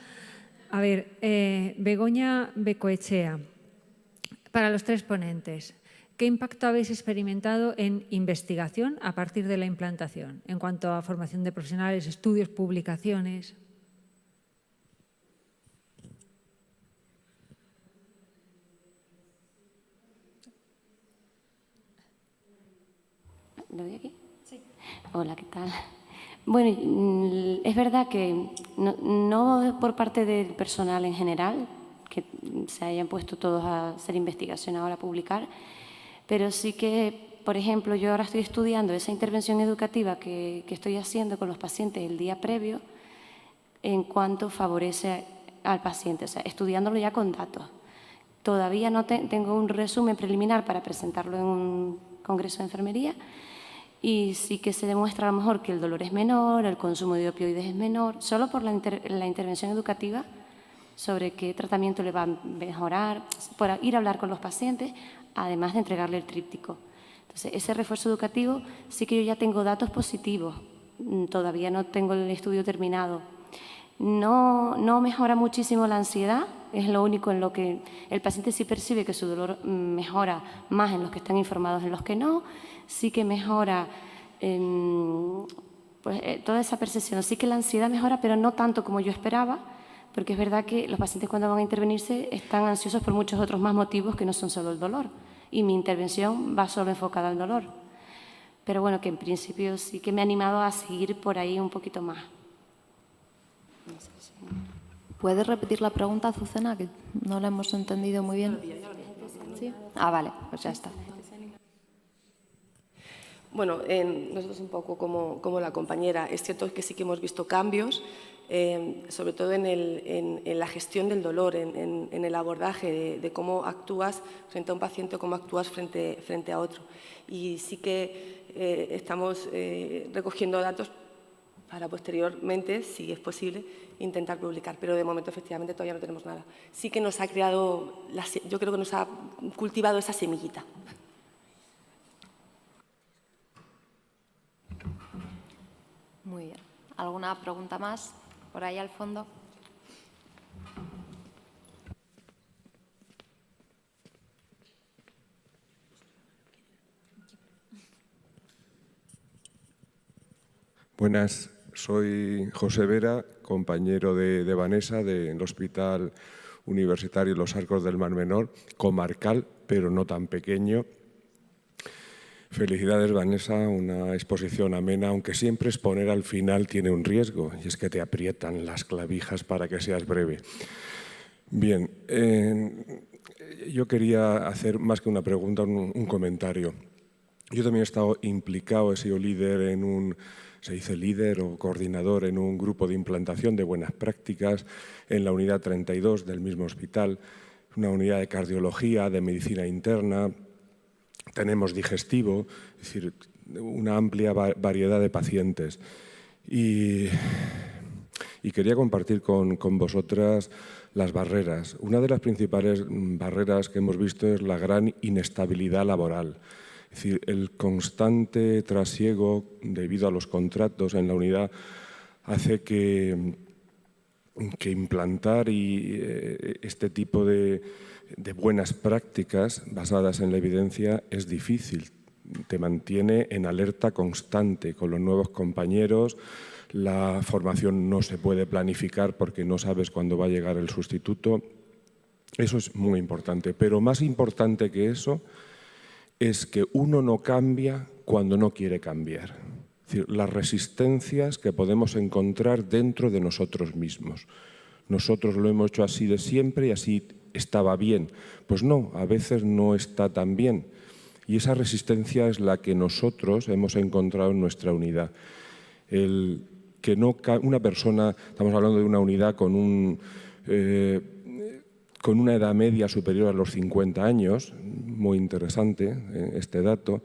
A ver, Begoña Becoechea, para los tres ponentes, ¿qué impacto habéis experimentado en investigación a partir de la implantación, en cuanto a formación de profesionales, estudios, publicaciones? ¿Lo doy aquí? Sí. Hola, ¿qué tal? Bueno, es verdad que no por parte del personal en general, que se hayan puesto todos a hacer investigación ahora a publicar, pero sí que, por ejemplo, yo ahora estoy estudiando esa intervención educativa que estoy haciendo con los pacientes el día previo en cuanto favorece al paciente, o sea, estudiándolo ya con datos. Todavía no tengo un resumen preliminar para presentarlo en un congreso de enfermería, y sí que se demuestra a lo mejor que el dolor es menor, el consumo de opioides es menor, solo por la intervención educativa sobre qué tratamiento le va a mejorar, por ir a hablar con los pacientes, además de entregarle el tríptico. Entonces, ese refuerzo educativo sí que yo ya tengo datos positivos, todavía no tengo el estudio terminado. No mejora muchísimo la ansiedad, es lo único en lo que el paciente sí percibe que su dolor mejora más en los que están informados, en los que no. Sí que mejora toda esa percepción. Sí que la ansiedad mejora, pero no tanto como yo esperaba, porque es verdad que los pacientes cuando van a intervenirse están ansiosos por muchos otros más motivos que no son solo el dolor. Y mi intervención va solo enfocada al dolor. Pero bueno, que en principio sí que me ha animado a seguir por ahí un poquito más. No sé si... ¿Puedes repetir la pregunta, Azucena? Que no la hemos entendido muy bien. ¿Sí? Ah, vale, pues ya está. Bueno, nosotros un poco como la compañera, es cierto que sí que hemos visto cambios, sobre todo en la gestión del dolor, en el abordaje de cómo actúas frente a un paciente o cómo actúas frente a otro. Y sí que estamos recogiendo datos para posteriormente, si es posible, intentar publicar. Pero de momento, efectivamente, todavía no tenemos nada. Sí que nos ha creado, yo creo que nos ha cultivado esa semillita. Muy bien. ¿Alguna pregunta más por ahí al fondo? Buenas, soy José Vera, compañero de Vanessa del Hospital Universitario Los Arcos del Mar Menor, comarcal, pero no tan pequeño. Felicidades, Vanessa, una exposición amena, aunque siempre exponer al final tiene un riesgo, y es que te aprietan las clavijas para que seas breve. Bien, yo quería hacer más que una pregunta, un comentario. Yo también he estado implicado, he sido líder se dice líder o coordinador en un grupo de implantación de buenas prácticas en la unidad 32 del mismo hospital, una unidad de cardiología, de medicina interna. Tenemos digestivo, es decir, una amplia variedad de pacientes. Y quería compartir con vosotras las barreras. Una de las principales barreras que hemos visto es la gran inestabilidad laboral. Es decir, el constante trasiego debido a los contratos en la unidad hace que implantar este tipo de buenas prácticas basadas en la evidencia es difícil. Te mantiene en alerta constante con los nuevos compañeros. La formación no se puede planificar porque no sabes cuándo va a llegar el sustituto. Eso es muy importante. Pero más importante que eso es que uno no cambia cuando no quiere cambiar. Es decir, las resistencias que podemos encontrar dentro de nosotros mismos. Nosotros lo hemos hecho así de siempre y así estaba bien. Pues no, a veces no está tan bien. Y esa resistencia es la que nosotros hemos encontrado en nuestra unidad. que no una persona, estamos hablando de una unidad con una edad media superior a los 50 años, muy interesante este dato,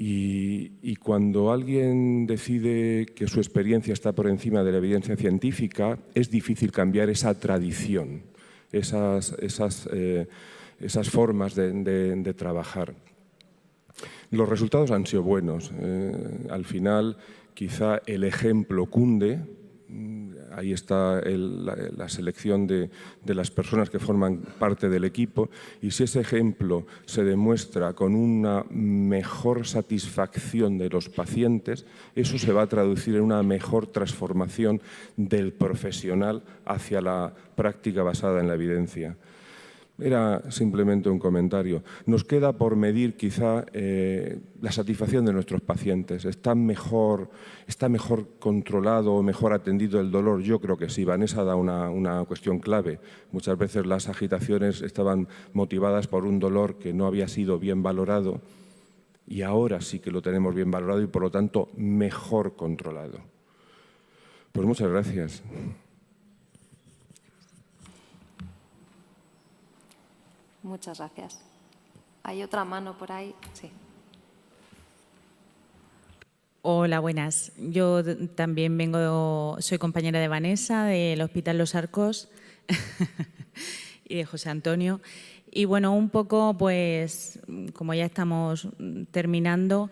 y cuando alguien decide que su experiencia está por encima de la evidencia científica, es difícil cambiar esa tradición, esas formas de trabajar. Los resultados han sido buenos. Al final, quizá el ejemplo cunde. Ahí está la selección de las personas que forman parte del equipo, y si ese ejemplo se demuestra con una mejor satisfacción de los pacientes, eso se va a traducir en una mejor transformación del profesional hacia la práctica basada en la evidencia. Era simplemente un comentario. Nos queda por medir quizá la satisfacción de nuestros pacientes. ¿Está mejor controlado o mejor atendido el dolor? Yo creo que sí. Vanessa da una cuestión clave. Muchas veces las agitaciones estaban motivadas por un dolor que no había sido bien valorado, y ahora sí que lo tenemos bien valorado y, por lo tanto, mejor controlado. Pues muchas gracias. Muchas gracias. ¿Hay otra mano por ahí? Sí. Hola, buenas. Yo también soy compañera de Vanessa del Hospital Los Arcos y de José Antonio. Y bueno, un poco, pues, como ya estamos terminando,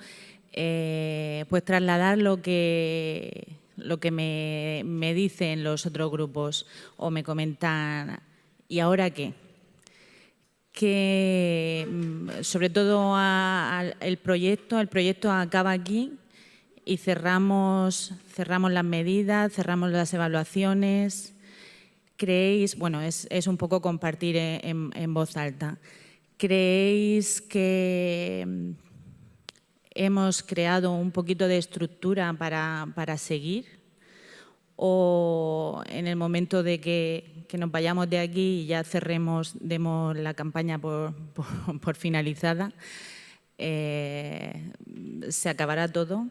pues trasladar lo que me dicen los otros grupos o me comentan, ¿y ahora qué? Que sobre todo el proyecto acaba aquí y cerramos las medidas, cerramos las evaluaciones. ¿Creéis, bueno, es un poco compartir en voz alta, creéis que hemos creado un poquito de estructura para seguir? ¿O en el momento de que nos vayamos de aquí y ya demos la campaña por finalizada, se acabará todo?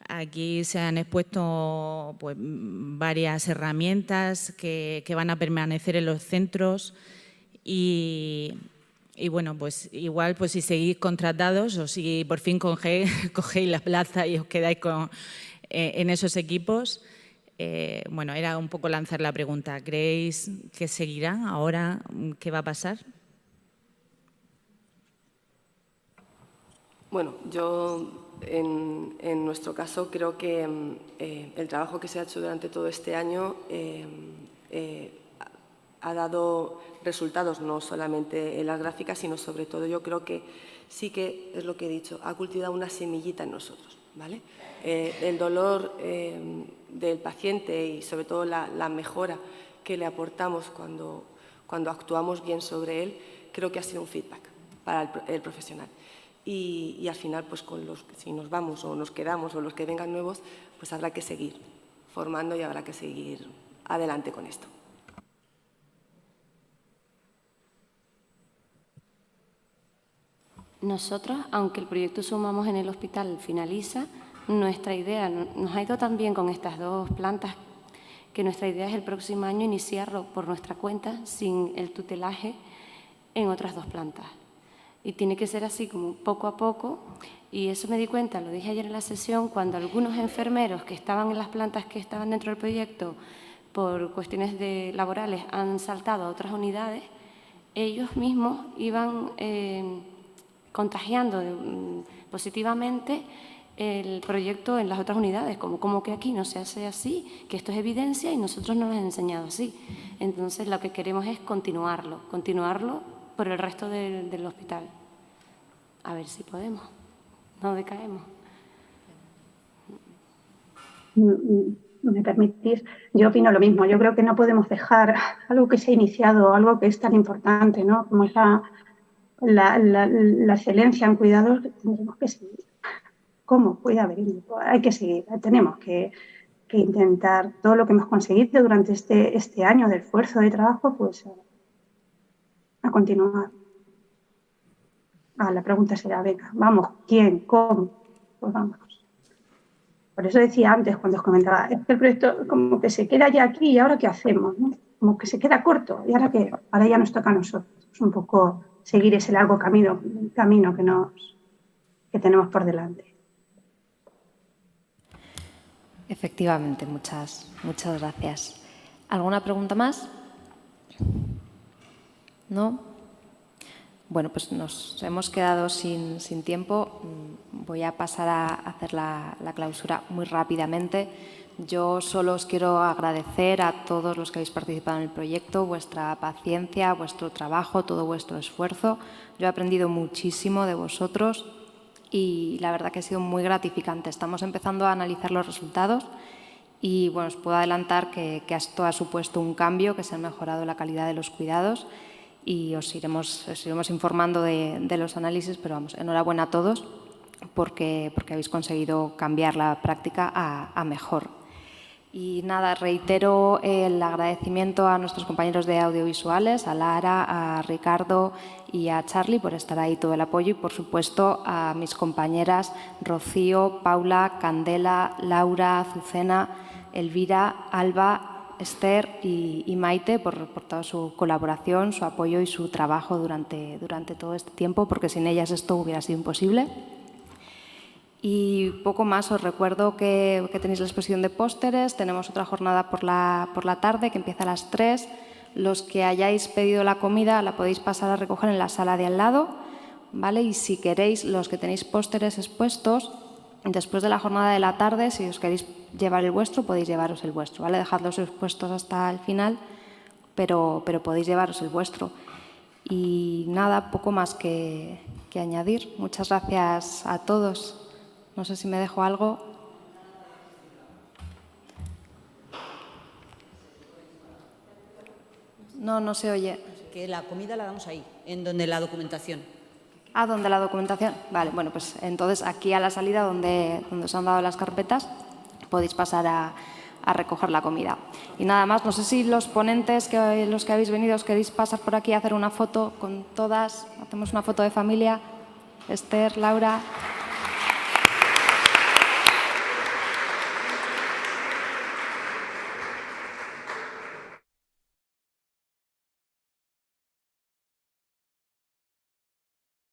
Aquí se han expuesto pues, varias herramientas que van a permanecer en los centros y bueno, pues igual pues si seguís contratados o si por fin cogéis la plaza y os quedáis en esos equipos. Bueno, era un poco lanzar la pregunta. ¿Creéis que seguirá ahora? ¿Qué va a pasar? Bueno, yo en nuestro caso creo que el trabajo que se ha hecho durante todo este año ha dado resultados, no solamente en las gráficas, sino sobre todo yo creo que sí que, es lo que he dicho, ha cultivado una semillita en nosotros, ¿vale? El dolor del paciente y sobre todo la mejora que le aportamos cuando actuamos bien sobre él, creo que ha sido un feedback para el profesional. Y al final, pues si nos vamos o nos quedamos o los que vengan nuevos, pues habrá que seguir formando y habrá que seguir adelante con esto. Nosotros, aunque el proyecto Sumamos en el hospital finaliza, nuestra idea nos ha ido tan bien con estas dos plantas que nuestra idea es el próximo año iniciarlo por nuestra cuenta sin el tutelaje en otras dos plantas. Y tiene que ser así como poco a poco, y eso me di cuenta, lo dije ayer en la sesión, cuando algunos enfermeros que estaban en las plantas que estaban dentro del proyecto por cuestiones laborales han saltado a otras unidades, ellos mismos iban contagiando positivamente el proyecto en las otras unidades, como que aquí no se hace así, que esto es evidencia y nosotros no nos han enseñado así. Entonces lo que queremos es continuarlo por el resto del hospital. A ver si podemos, no decaemos. ¿Me permitís? Yo opino lo mismo. Yo creo que no podemos dejar algo que se ha iniciado, algo que es tan importante, ¿no? Como es la excelencia en cuidados, tendremos que seguir. ¿Cómo puede haber? Hay que seguir, tenemos que intentar todo lo que hemos conseguido durante este año de esfuerzo, de trabajo, pues a continuar. La pregunta será, venga, vamos, ¿quién? ¿Cómo? Pues vamos. Por eso decía antes, cuando os comentaba, es que el proyecto como que se queda ya aquí y ahora qué hacemos, ¿no? Como que se queda corto y ahora qué, ahora ya nos toca a nosotros un poco seguir ese largo camino que tenemos por delante. Efectivamente, muchas gracias. ¿Alguna pregunta más? ¿No? Bueno, pues nos hemos quedado sin tiempo. Voy a pasar a hacer la clausura muy rápidamente. Yo solo os quiero agradecer a todos los que habéis participado en el proyecto, vuestra paciencia, vuestro trabajo, todo vuestro esfuerzo. Yo he aprendido muchísimo de vosotros y la verdad que ha sido muy gratificante. Estamos empezando a analizar los resultados y bueno, os puedo adelantar que esto ha supuesto un cambio, que se ha mejorado la calidad de los cuidados y os iremos informando de los análisis, pero vamos, enhorabuena a todos porque habéis conseguido cambiar la práctica a mejor. Y nada, reitero el agradecimiento a nuestros compañeros de audiovisuales, a Lara, a Ricardo y a Charlie por estar ahí, todo el apoyo y, por supuesto, a mis compañeras Rocío, Paula, Candela, Laura, Azucena, Elvira, Alba, Esther y Maite por toda su colaboración, su apoyo y su trabajo durante todo este tiempo, porque sin ellas esto hubiera sido imposible. Y poco más, os recuerdo que tenéis la exposición de pósteres, tenemos otra jornada por la tarde que empieza a las 3. Los que hayáis pedido la comida la podéis pasar a recoger en la sala de al lado, ¿vale? Y si queréis, los que tenéis pósteres expuestos, después de la jornada de la tarde, si os queréis llevar el vuestro, podéis llevaros el vuestro, ¿vale? Dejadlos expuestos hasta el final, pero podéis llevaros el vuestro. Y nada, poco más que añadir. Muchas gracias a todos. No sé si me dejo algo. No se oye. Que la comida la damos ahí, en donde la documentación. Ah, ¿donde la documentación? Vale, bueno, pues entonces aquí a la salida donde os han dado las carpetas podéis pasar a recoger la comida. Y nada más, no sé si los ponentes, los que habéis venido, os queréis pasar por aquí a hacer una foto con todas. Hacemos una foto de familia. Esther, Laura.